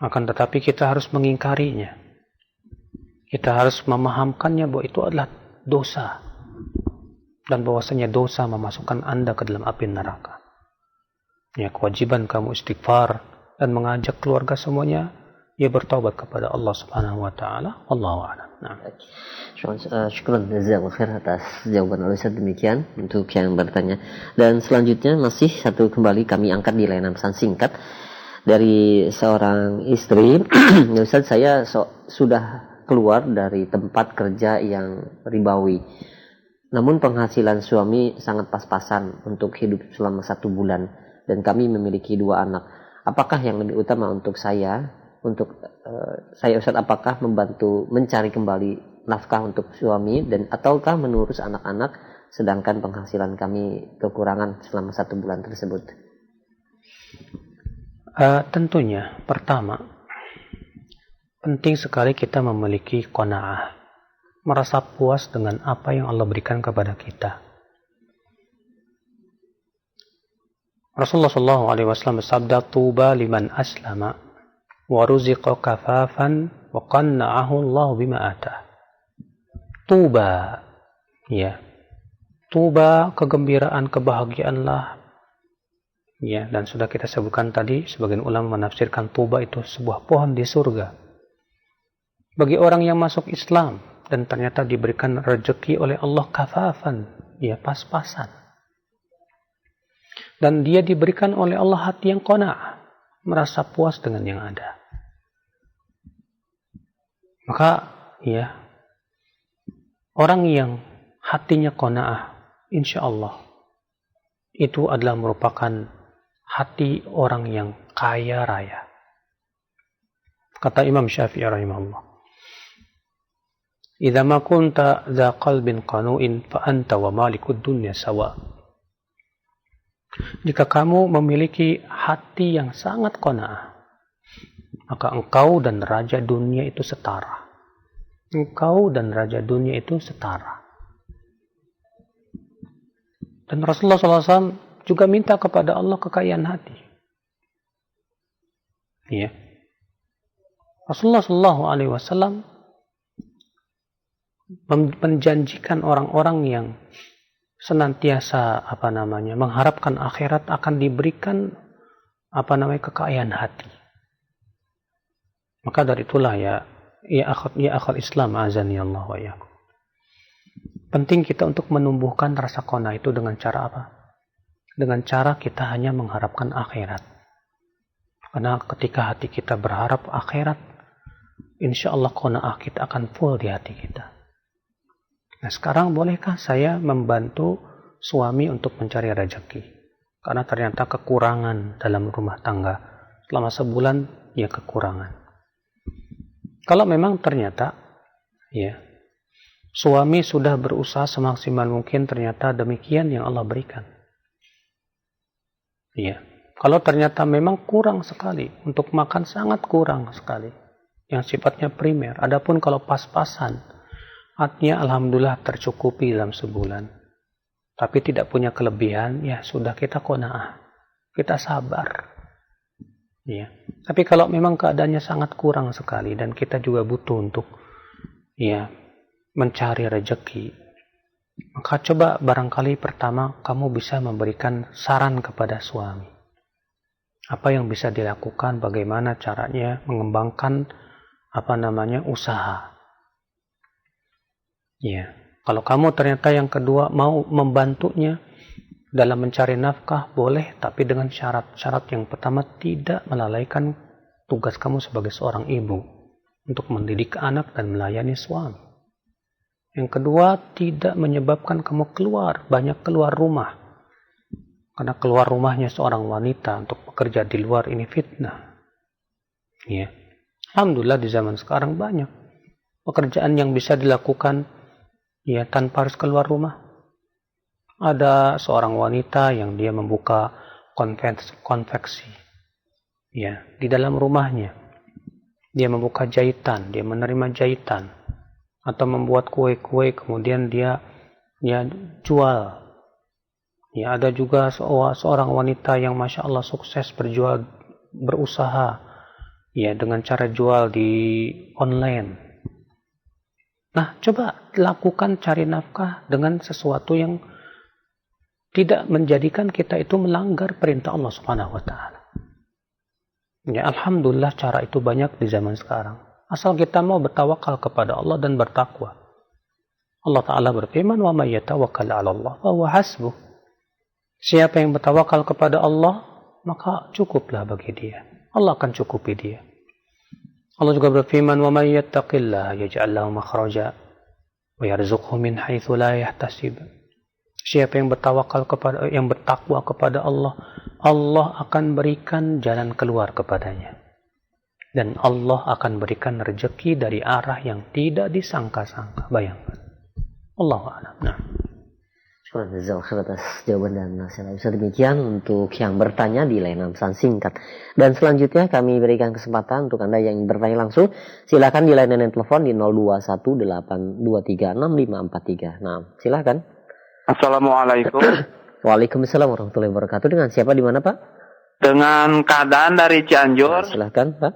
Akan tetapi kita harus mengingkarinya. Kita harus memahamkannya bahwa itu adalah dosa. Dan bahwasanya dosa memasukkan Anda ke dalam api neraka. Ya, kewajiban kamu istighfar dan mengajak keluarga semuanya ya bertaubat kepada Allah Subhanahu wa taala. Wallahu a'lam. Nah. Syukran jazakallahu khair atas jawaban Ustaz demikian untuk yang bertanya. Dan selanjutnya masih satu kembali kami angkat di layanan pesan singkat dari seorang istri. Ustaz, saya sudah keluar dari tempat kerja yang ribawi. Namun penghasilan suami sangat pas-pasan untuk hidup selama 1 bulan dan kami memiliki 2 anak. Apakah yang lebih utama untuk saya? Saya Ustaz, apakah membantu mencari kembali nafkah untuk suami dan ataukah menurus anak-anak sedangkan penghasilan kami kekurangan selama 1 bulan tersebut? Tentunya pertama penting sekali kita memiliki qanaah, merasa puas dengan apa yang Allah berikan kepada kita. Rasulullah SAW bersabda, "Tuba liman aslama wa ruziqa kafafan wa qanna'ahu Allah bima atah." Tuba, ya. Tuba, kegembiraan, kebahagiaanlah. Ya, dan sudah kita sebutkan tadi, sebagian ulama menafsirkan tuba itu sebuah pohon di surga. Bagi orang yang masuk Islam dan ternyata diberikan rezeki oleh Allah kafafan, ya pas-pasan. Dan dia diberikan oleh Allah hati yang qanaah, merasa puas dengan yang ada. Maka ya, orang yang hatinya qanaah, insya Allah itu adalah merupakan hati orang yang kaya raya. Kata Imam Syafi'i rahimahullah, "Idza ma kunta dza qalbin qanu'in fa anta wa malikud dunya sawa." Jika kamu memiliki hati yang sangat qanaah, maka engkau dan raja dunia itu setara. Engkau dan raja dunia itu setara. Dan Rasulullah SAW juga minta kepada Allah kekayaan hati. Ya. Rasulullah SAW menjanjikan orang-orang yang senantiasa mengharapkan akhirat akan diberikan kekayaan hati. Maka dari itulah ya akhal Islam azani Allah wa iyyakum. Penting kita untuk menumbuhkan rasa qanaah itu dengan cara apa? Dengan cara kita hanya mengharapkan akhirat. Karena ketika hati kita berharap akhirat, insya Allah qanaah kita akan full di hati kita. Nah, sekarang bolehkah saya membantu suami untuk mencari rezeki? Karena ternyata kekurangan dalam rumah tangga. Selama sebulan, ya kekurangan. Kalau memang ternyata, ya, suami sudah berusaha semaksimal mungkin, ternyata demikian yang Allah berikan. Ya, kalau ternyata memang kurang sekali, untuk makan sangat kurang sekali, yang sifatnya primer. Adapun kalau pas-pasan, artinya alhamdulillah tercukupi dalam sebulan. Tapi tidak punya kelebihan, ya sudah kita qanaah. Kita sabar. Ya. Tapi kalau memang keadaannya sangat kurang sekali dan kita juga butuh untuk ya mencari rezeki, maka coba barangkali pertama kamu bisa memberikan saran kepada suami. Apa yang bisa dilakukan, bagaimana caranya mengembangkan usaha. Ya, kalau kamu ternyata yang kedua mau membantunya, dalam mencari nafkah boleh, tapi dengan syarat-syarat. Yang pertama, tidak melalaikan tugas kamu sebagai seorang ibu untuk mendidik anak dan melayani suami. Yang kedua, tidak menyebabkan kamu banyak keluar rumah. Karena keluar rumahnya seorang wanita untuk bekerja di luar ini fitnah. Ya. Alhamdulillah di zaman sekarang banyak pekerjaan yang bisa dilakukan ya tanpa harus keluar rumah. Ada seorang wanita yang dia membuka konveksi ya di dalam rumahnya. Dia membuka jahitan, dia menerima jahitan atau membuat kue-kue kemudian dia jual. Ya, ada juga seorang wanita yang Masya Allah sukses berusaha ya dengan cara jual di online. Nah, coba lakukan cari nafkah dengan sesuatu yang tidak menjadikan kita itu melanggar perintah Allah Subhanahu wa taala. Ya, alhamdulillah cara itu banyak di zaman sekarang. Asal kita mau bertawakal kepada Allah dan bertakwa. Allah taala berfirman, "Wa may yatawakkal 'ala Allah fa huwa hasbuh." Siapa yang bertawakal kepada Allah, maka cukuplah bagi dia. Allah akan cukupi dia. Allah juga berfirman, "Wa may yattaqillaha yaj'al lahu makhraja wa yarzuqhu min haitsu la yahtasib." Siapa yang bertakwa kepada Allah, Allah akan berikan jalan keluar kepadanya. Dan Allah akan berikan rezeki dari arah yang tidak disangka-sangka. Bayangkan. Allahu a'lam. Nah. Jazakallahu atas jawaban dan nasihat Ustaz. Demikian untuk yang bertanya di layanan pesan singkat. Dan selanjutnya kami berikan kesempatan untuk Anda yang bertanya langsung. Silakan di layanan telepon di 0218236543. Nah, silakan. Assalamualaikum. Waalaikumsalam warahmatullahi wabarakatuh. Dengan siapa di mana, Pak? Dengan keadaan dari Cianjur. Nah, silakan, Pak.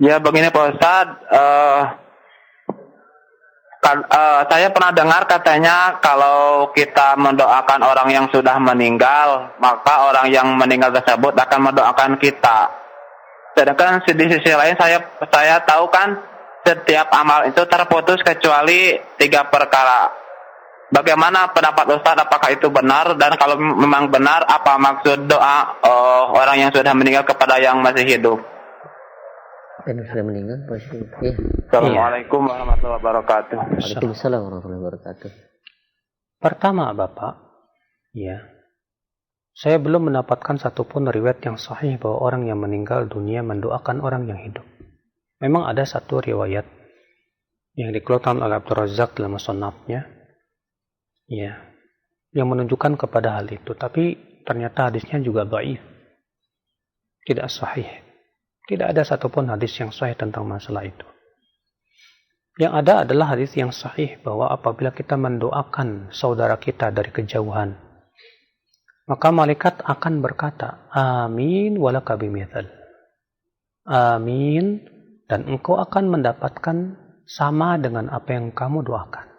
Ya, begini Pak Ustadz. Saya pernah dengar katanya kalau kita mendoakan orang yang sudah meninggal, maka orang yang meninggal tersebut akan mendoakan kita. Sedangkan di sisi lain saya tahu kan setiap amal itu terputus kecuali 3 perkara. Bagaimana pendapat Ustadz? Apakah itu benar? Dan kalau memang benar, apa maksud doa orang yang sudah meninggal kepada yang masih hidup? Yang sudah meninggal, ya. Assalamualaikum warahmatullahi wabarakatuh. Waalaikumsalam warahmatullahi wabarakatuh. Pertama, Bapak, ya, saya belum mendapatkan satupun riwayat yang sahih bahwa orang yang meninggal dunia mendoakan orang yang hidup. Memang ada satu riwayat yang dikeluarkan oleh Abdul Razak dalam musannafnya, ya, yang menunjukkan kepada hal itu. Tapi ternyata hadisnya juga dhaif, tidak sahih. Tidak ada satupun hadis yang sahih tentang masalah itu. Yang ada adalah hadis yang sahih bahwa apabila kita mendoakan saudara kita dari kejauhan, maka malaikat akan berkata, "Amin walaka bimithal." Amin, dan engkau akan mendapatkan sama dengan apa yang kamu doakan.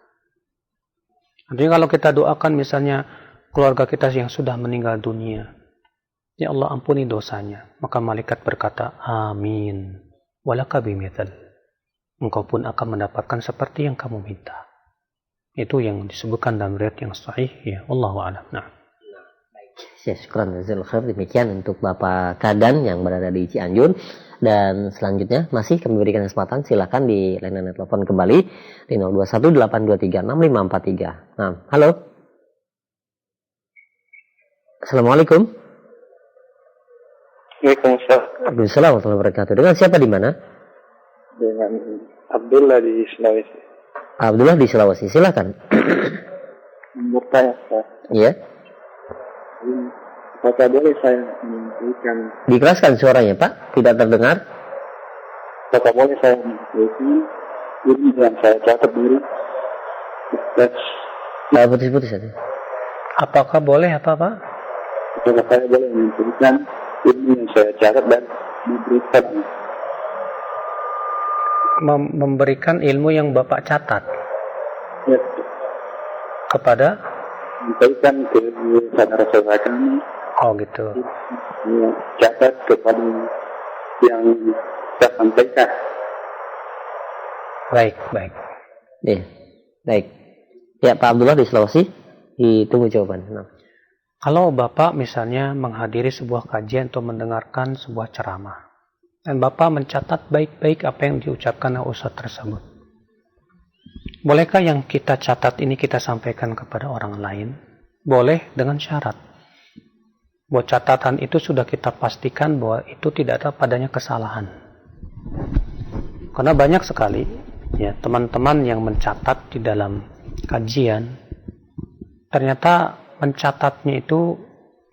Artinya kalau kita doakan misalnya keluarga kita yang sudah meninggal dunia, ya Allah ampuni dosanya, maka malaikat berkata, "Amin walaka bimithal." Engkau pun akan mendapatkan seperti yang kamu minta. Itu yang disebutkan dalam riwayat yang sahih, ya Allahu a'lam. Nah. Ya, syukran jazakallahu khair. Demikian untuk Bapak Kadan yang berada di Cianjur. Dan selanjutnya masih kami berikan kesempatan, silakan di layanan telepon kembali di 0218236543. Nah, halo. Assalamualaikum. Waalaikumsalam. Waalaikumsalam warahmatullahi wabarakatuh. Dengan siapa di mana? Dengan Abdullah di Sulawesi. Abdullah di Sulawesi, silakan. Bertanya, Pak. Iya. Apakah boleh saya memberikan? Dikeraskan suaranya, Pak. Tidak terdengar. Apakah boleh saya memberikan ini yang saya catat dari Ustaz? Putus-putus saja. Apakah boleh apa, Pak? Apakah saya boleh memberikan ini yang saya catat dan memberikan? Memberikan ilmu yang Bapak catat Ya. kepada Memberikan ke saudara-saudara kami. oh gitu. Ya, catat kepada yang saya sampaikan. Baik. Iya. Baik. Ya, Pak Abdullah di Sulawesi, ditunggu jawaban. Nah. Kalau Bapak misalnya menghadiri sebuah kajian atau mendengarkan sebuah ceramah, dan Bapak mencatat baik-baik apa yang diucapkan oleh ustadz tersebut. Bolehkah yang kita catat ini kita sampaikan kepada orang lain? Boleh, dengan syarat bahwa catatan itu sudah kita pastikan bahwa itu tidak ada padanya kesalahan. Karena banyak sekali ya teman-teman yang mencatat di dalam kajian, ternyata mencatatnya itu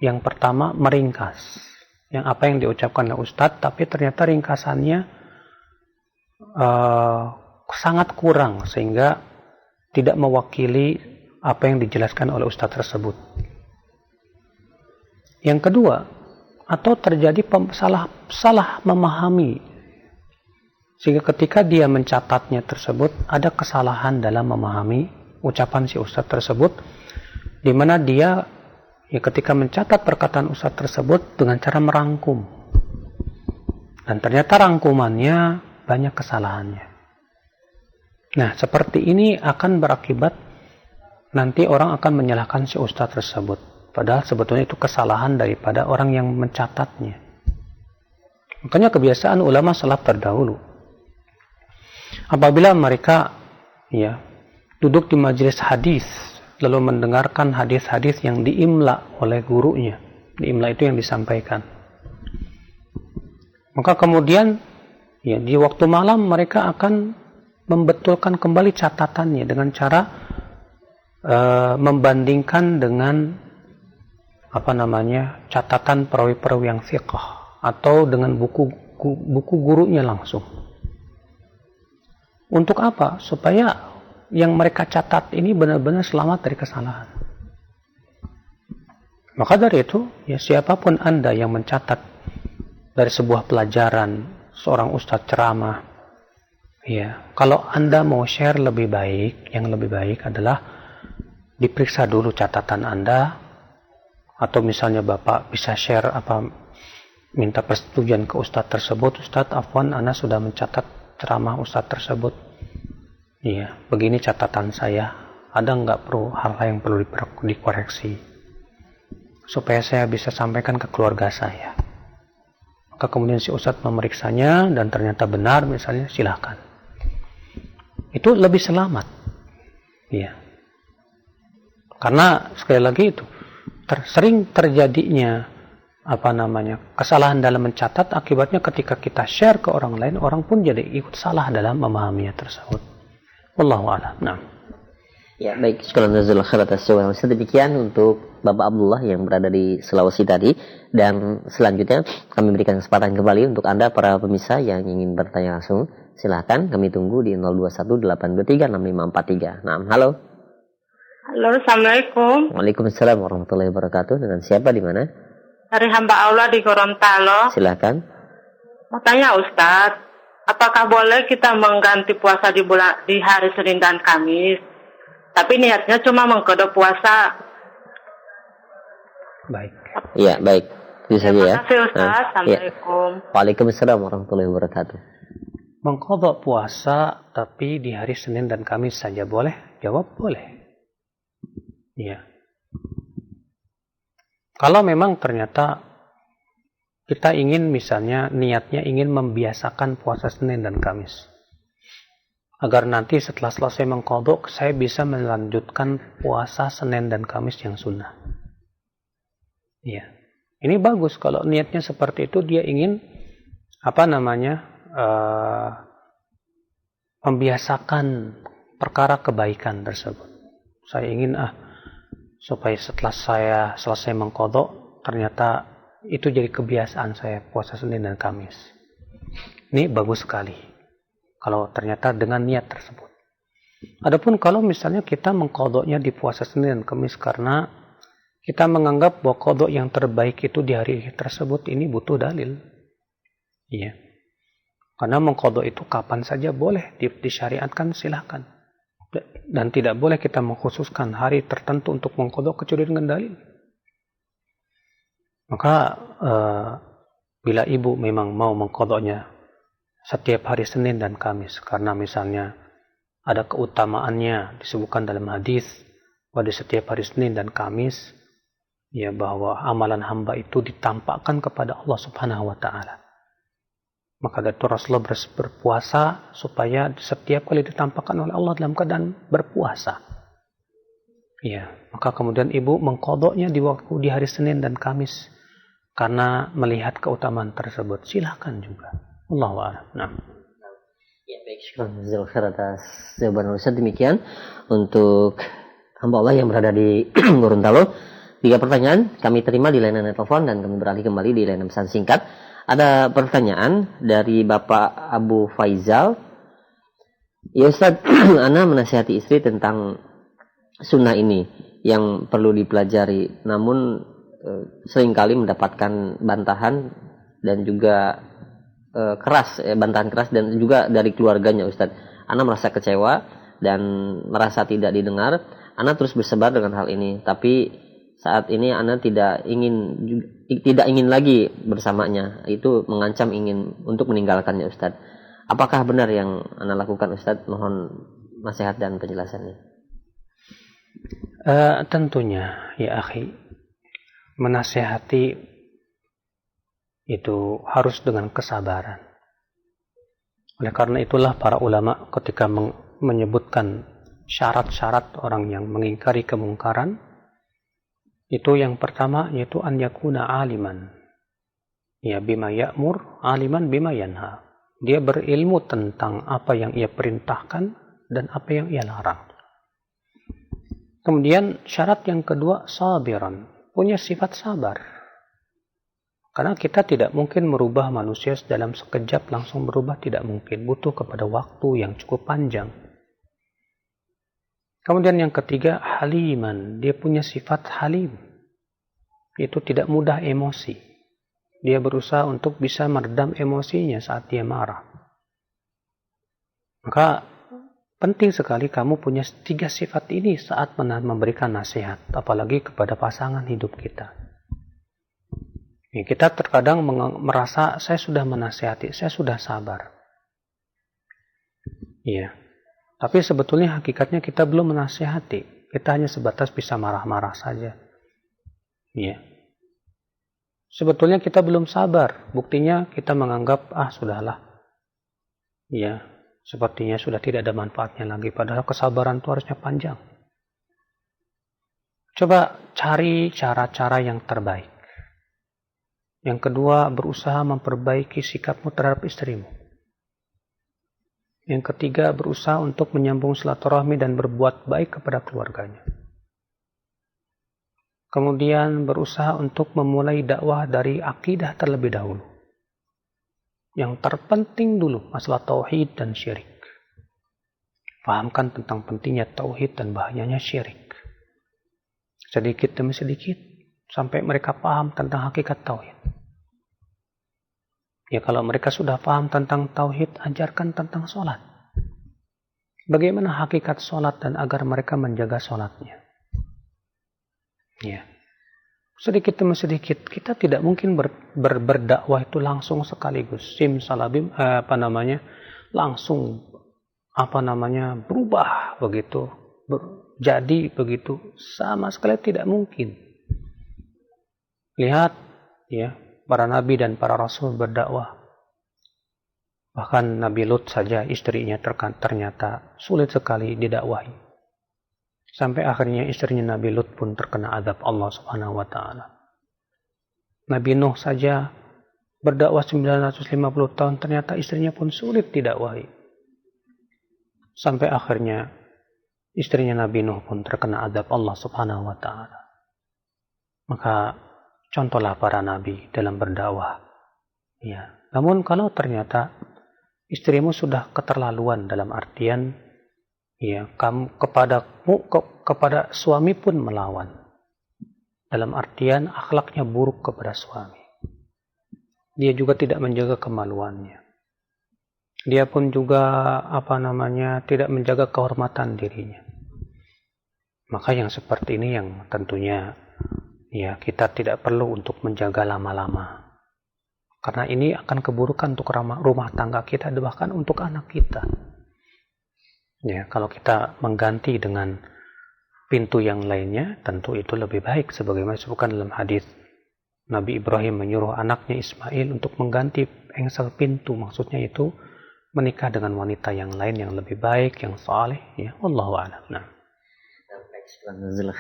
yang pertama meringkas, yang apa yang diucapkan oleh ustadz, tapi ternyata ringkasannya sangat kurang sehingga tidak mewakili apa yang dijelaskan oleh ustadz tersebut. Yang kedua, atau terjadi salah memahami, sehingga ketika dia mencatatnya tersebut ada kesalahan dalam memahami ucapan si ustadz tersebut, di mana dia ya ketika mencatat perkataan ustadz tersebut dengan cara merangkum, dan ternyata rangkumannya banyak kesalahannya. Nah, seperti ini akan berakibat nanti orang akan menyalahkan si ustadz tersebut, padahal sebetulnya itu kesalahan daripada orang yang mencatatnya. Makanya kebiasaan ulama salaf terdahulu, apabila mereka ya duduk di majelis hadis lalu mendengarkan hadis-hadis yang diimla oleh gurunya, diimla itu yang disampaikan, maka kemudian ya di waktu malam mereka akan membetulkan kembali catatannya dengan cara membandingkan dengan catatan perawi-perawi yang thiqah atau dengan buku gurunya langsung. Untuk apa? Supaya yang mereka catat ini benar-benar selamat dari kesalahan. Maka dari itu, ya siapapun Anda yang mencatat dari sebuah pelajaran seorang ustadz ceramah, ya, kalau Anda mau share lebih baik, yang lebih baik adalah diperiksa dulu catatan Anda, atau misalnya Bapak bisa share minta persetujuan ke ustadz tersebut, Ustadz afwan, Anda sudah mencatat ceramah ustadz tersebut. Iya, begini catatan saya. Ada nggak hal yang perlu dikoreksi supaya saya bisa sampaikan ke keluarga saya? Maka kemudian si ustadz memeriksanya dan ternyata benar, misalnya, silahkan. Itu lebih selamat. Iya. Karena sekali lagi itu sering terjadinya kesalahan dalam mencatat, akibatnya ketika kita share ke orang lain, orang pun jadi ikut salah dalam memahaminya tersebut. Wallahu a'lam. Nah. Ya, baik. Syukran jazakallahu khairan atas jawaban. Demikian untuk Bapak Abdullah yang berada di Sulawesi tadi, dan selanjutnya kami berikan kesempatan kembali untuk Anda para pemirsa yang ingin bertanya langsung. Silakan kami tunggu di 0218236543. Nah, halo. Halo, Assalamualaikum. Waalaikumsalam warahmatullahi wabarakatuh. Dengan siapa, di mana? Dari hamba Allah di Gorontalo. Silakan. Mau tanya Ustadz, apakah boleh kita mengganti puasa di hari Senin dan Kamis, tapi niatnya cuma mengkodok puasa? Baik. Iya, baik. Bisa saja ya. Terima kasih Ustadz. Assalamualaikum. Ya. Waalaikumsalam warahmatullahi wabarakatuh. Mengkodok puasa tapi di hari Senin dan Kamis saja boleh? Jawab boleh. Iya. Kalau memang ternyata kita ingin, misalnya niatnya ingin membiasakan puasa Senin dan Kamis, agar nanti setelah selesai mengkodok saya bisa melanjutkan puasa Senin dan Kamis yang sunnah. Iya. Ini bagus kalau niatnya seperti itu, dia ingin membiasakan perkara kebaikan tersebut. Saya ingin supaya setelah saya selesai mengkodok, ternyata itu jadi kebiasaan saya puasa Senin dan Kamis. Ini bagus sekali kalau ternyata dengan niat tersebut. Adapun kalau misalnya kita mengkodoknya di puasa Senin dan Kamis karena kita menganggap bahwa kodok yang terbaik itu di hari tersebut, ini butuh dalil. Iya. Karena mengkodok itu kapan saja boleh, disyariatkan, silahkan. Dan tidak boleh kita mengkhususkan hari tertentu untuk mengkodok kecuali dengan dalil. Maka bila ibu memang mau mengkodoknya setiap hari Senin dan Kamis, karena misalnya ada keutamaannya disebutkan dalam hadis pada setiap hari Senin dan Kamis, ya, bahwa amalan hamba itu ditampakkan kepada Allah Subhanahu wa taala. Maka dari itu Rasulullah berpuasa supaya setiap kali ditampakkan oleh Allah dalam keadaan berpuasa. Ya, maka kemudian ibu mengqadanya di hari Senin dan Kamis karena melihat keutamaan tersebut. Silakan juga. Allahu a'lam. Nah. Ya, baik, syukran jazakallahu khair atas jawaban Ustaz. Demikian untuk hamba Allah yang berada di Gorontalo. 3 pertanyaan kami terima di layanan telepon dan kami beralih kembali di layanan pesan singkat. Ada pertanyaan dari Bapak Abu Faizal. Ya Ustaz, ana menasihati istri tentang sunnah ini yang perlu dipelajari, namun seringkali mendapatkan bantahan dan juga bantahan keras dan juga dari keluarganya Ustaz. Ana merasa kecewa dan merasa tidak didengar. Ana terus bersabar dengan hal ini, tapi saat ini Ana tidak ingin lagi bersamanya. Itu mengancam ingin untuk meninggalkannya Ustaz. Apakah benar yang Ana lakukan Ustaz? Mohon nasihat dan penjelasannya. Tentunya ya akhi, menasihati itu harus dengan kesabaran. Oleh karena itulah para ulama ketika menyebutkan syarat-syarat orang yang mengingkari kemungkaran, itu yang pertama yaitu an yakuna aliman. Ya, bima ya'mur, aliman bima yanha. Dia berilmu tentang apa yang ia perintahkan dan apa yang ia larang. Kemudian syarat yang kedua, sabiran, punya sifat sabar. Karena kita tidak mungkin merubah manusia dalam sekejap langsung berubah, tidak mungkin. Butuh kepada waktu yang cukup panjang. Kemudian yang ketiga, haliman. Dia punya sifat halim. Itu tidak mudah emosi. Dia berusaha untuk bisa meredam emosinya saat dia marah. Maka penting sekali kamu punya 3 sifat ini saat memberikan nasihat. Apalagi kepada pasangan hidup kita. Kita terkadang merasa saya sudah menasihati, saya sudah sabar. Iya. Tapi sebetulnya hakikatnya kita belum menasihati. Kita hanya sebatas bisa marah-marah saja. Iya. Sebetulnya kita belum sabar. Buktinya kita menganggap, sudahlah. Iya. Sepertinya sudah tidak ada manfaatnya lagi. Padahal kesabaran itu harusnya panjang. Coba cari cara-cara yang terbaik. Yang kedua, berusaha memperbaiki sikapmu terhadap istrimu. Yang ketiga, berusaha untuk menyambung silaturahmi dan berbuat baik kepada keluarganya. Kemudian berusaha untuk memulai dakwah dari akidah terlebih dahulu. Yang terpenting dulu masalah tauhid dan syirik. Fahamkan tentang pentingnya tauhid dan bahayanya syirik. Sedikit demi sedikit sampai mereka paham tentang hakikat tauhid. Ya, kalau mereka sudah paham tentang tauhid, ajarkan tentang sholat. Bagaimana hakikat sholat dan agar mereka menjaga sholatnya. Ya. Sedikit demi sedikit, kita tidak mungkin berdakwah itu langsung sekaligus. Simsalabim, langsung, berubah begitu. Jadi begitu. Sama sekali tidak mungkin. Lihat, ya. Para nabi dan para rasul berdakwah. Bahkan Nabi Lut saja istrinya ternyata sulit sekali didakwahi. Sampai akhirnya istrinya Nabi Lut pun terkena azab Allah Subhanahu wa taala. Nabi Nuh saja berdakwah 950 tahun ternyata istrinya pun sulit didakwahi. Sampai akhirnya istrinya Nabi Nuh pun terkena azab Allah Subhanahu wa taala. Maka contohlah para nabi dalam berdakwah. Ya. Namun kalau ternyata istrimu sudah keterlaluan dalam artian, ya, kamu kepada suami pun melawan. Dalam artian akhlaknya buruk kepada suami. Dia juga tidak menjaga kemaluannya. Dia pun juga tidak menjaga kehormatan dirinya. Maka yang seperti ini yang tentunya ya, kita tidak perlu untuk menjaga lama-lama. Karena ini akan keburukan untuk rumah tangga kita, bahkan untuk anak kita. Ya, kalau kita mengganti dengan pintu yang lainnya, tentu itu lebih baik. Sebagaimana disebutkan dalam hadis, Nabi Ibrahim menyuruh anaknya Ismail untuk mengganti engsel pintu. Maksudnya itu menikah dengan wanita yang lain yang lebih baik, yang saleh. Ya, wallahu a'lam. Nah.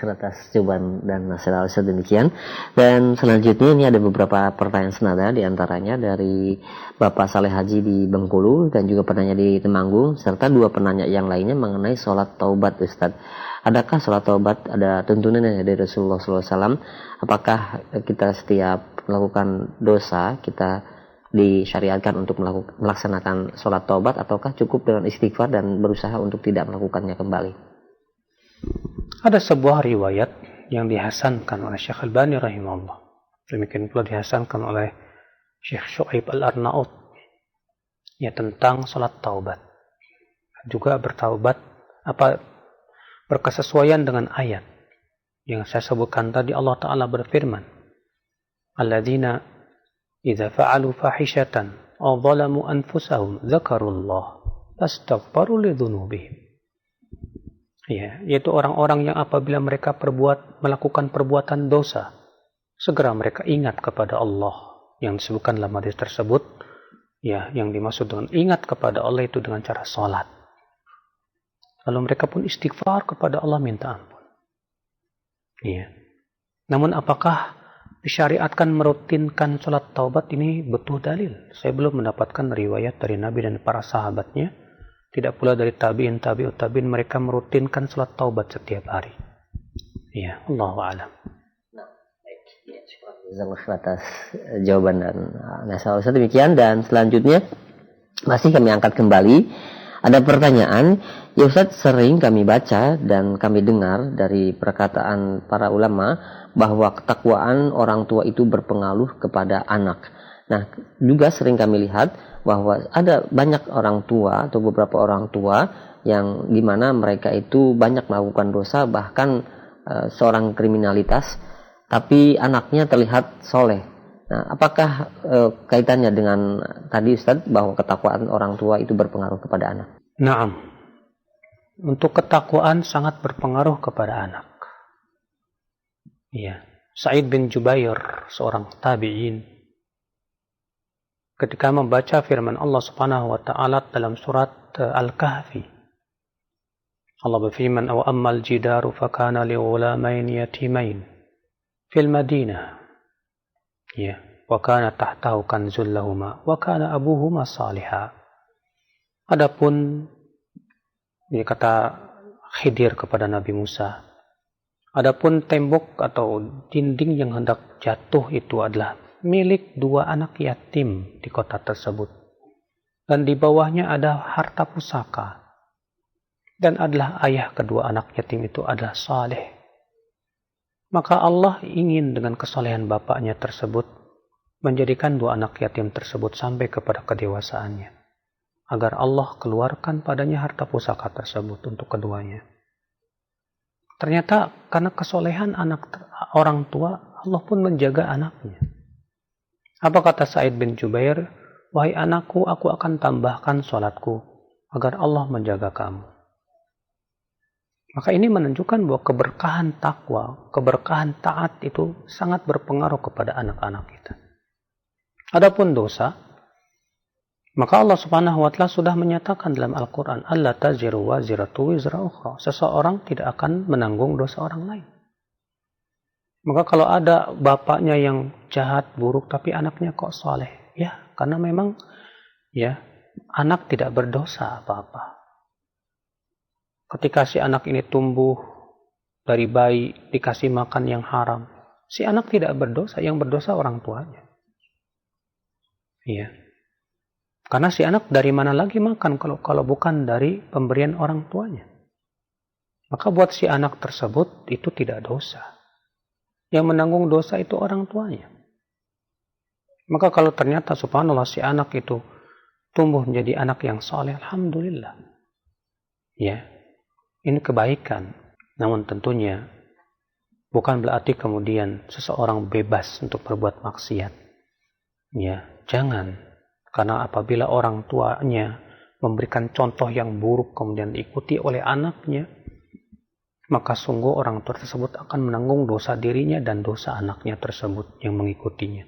Atas jawaban dan nasihat Ustaz demikian. Dan selanjutnya ini ada beberapa pertanyaan senada, diantaranya dari Bapak Saleh Haji di Bengkulu dan juga penanya di Temanggung, serta 2 penanya yang lainnya mengenai sholat taubat Ustaz. Adakah sholat taubat ada tuntunannya dari Rasulullah SAW? Apakah kita setiap melakukan dosa kita disyariatkan untuk melaksanakan sholat taubat, ataukah cukup dengan istighfar dan berusaha untuk tidak melakukannya kembali? Ada sebuah riwayat yang dihasankan oleh Syekh Albani rahimahullah. Demikian pula dihasankan oleh Syekh Syu'aib Al-Arnaut, ya, tentang salat taubat. Juga bertaubat berkesesuaian dengan ayat yang saya sebutkan tadi. Allah Ta'ala berfirman, Alladzina idza fa'alu fahishatan aw zalamu anfusahum dzakarullah fastaghfaru lidzunubihim. Ya, yaitu orang-orang yang apabila mereka melakukan perbuatan dosa, segera mereka ingat kepada Allah. Yang disebutkan dalam hadis tersebut, ya, yang dimaksud dengan ingat kepada Allah itu dengan cara salat. Lalu mereka pun istighfar kepada Allah, minta ampun. Ya. Namun apakah disyariatkan merutinkan salat taubat? Ini butuh dalil. Saya belum mendapatkan riwayat dari Nabi dan para sahabatnya. Tidak pula dari tabi'in, tabi'ut tabi'in, mereka merutinkan salat taubat setiap hari. Ya, Allahu a'lam. Nah, baik. Ya, syukur atas jawaban dan nasihat Ustaz demikian. Dan selanjutnya masih kami angkat kembali. Ada pertanyaan, ya Ustaz, sering kami baca dan kami dengar dari perkataan para ulama bahwa ketakwaan orang tua itu berpengaruh kepada anak. Nah, juga sering kami lihat bahwa ada banyak orang tua atau beberapa orang tua yang dimana mereka itu banyak melakukan dosa, bahkan seorang kriminalitas, tapi anaknya terlihat soleh. Nah, apakah kaitannya dengan tadi Ustaz bahwa ketakwaan orang tua itu berpengaruh kepada anak? Naam. Untuk ketakwaan sangat berpengaruh kepada anak. Iya. Sa'id bin Jubair, seorang tabi'in, ketika membaca firman Allah Subhanahu wa taala dalam surat Al-Kahfi, Allah berfirman, "Aw ammal jidaru fakana li ghulamain yatimain fil Madinah." Ya, wa kana tahtahu kanzul lahumā wa kana abuhuma salihah. Adapun ini kata Khidir kepada Nabi Musa, adapun tembok atau dinding yang hendak jatuh itu adalah milik 2 anak yatim di kota tersebut. Dan di bawahnya ada harta pusaka. Dan adalah ayah kedua anak yatim itu adalah saleh. Maka Allah ingin dengan kesolehan bapaknya tersebut menjadikan 2 anak yatim tersebut sampai kepada kedewasaannya, agar Allah keluarkan padanya harta pusaka tersebut untuk keduanya. Ternyata karena kesolehan orang tua, Allah pun menjaga anaknya. Apa kata Sa'id bin Jubair? Wahai anakku, aku akan tambahkan sholatku agar Allah menjaga kamu. Maka ini menunjukkan bahwa keberkahan takwa, keberkahan taat itu sangat berpengaruh kepada anak-anak kita. Adapun dosa, maka Allah Subhanahu wa taala sudah menyatakan dalam Al-Qur'an, "Alla taziru waziratu wizra ukhra." Seseorang tidak akan menanggung dosa orang lain. Maka kalau ada bapaknya yang jahat, buruk, tapi anaknya kok soleh, ya karena memang ya anak tidak berdosa apa-apa. Ketika si anak ini tumbuh dari bayi dikasih makan yang haram, si anak tidak berdosa, yang berdosa orang tuanya. Iya. Karena si anak dari mana lagi makan kalau bukan dari pemberian orang tuanya. Maka buat si anak tersebut itu tidak dosa. Yang menanggung dosa itu orang tuanya. Maka kalau ternyata subhanallah si anak itu tumbuh menjadi anak yang soleh, alhamdulillah. Ya, ini kebaikan. Namun tentunya bukan berarti kemudian seseorang bebas untuk berbuat maksiat. Ya, jangan. Karena apabila orang tuanya memberikan contoh yang buruk kemudian diikuti oleh anaknya, maka sungguh orang tua tersebut akan menanggung dosa dirinya dan dosa anaknya tersebut yang mengikutinya.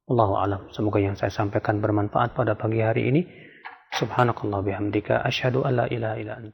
Allahu a'lam. Semoga yang saya sampaikan bermanfaat pada pagi hari ini. Subhanakallah bihamdika asyhadu alla ilaha illa anta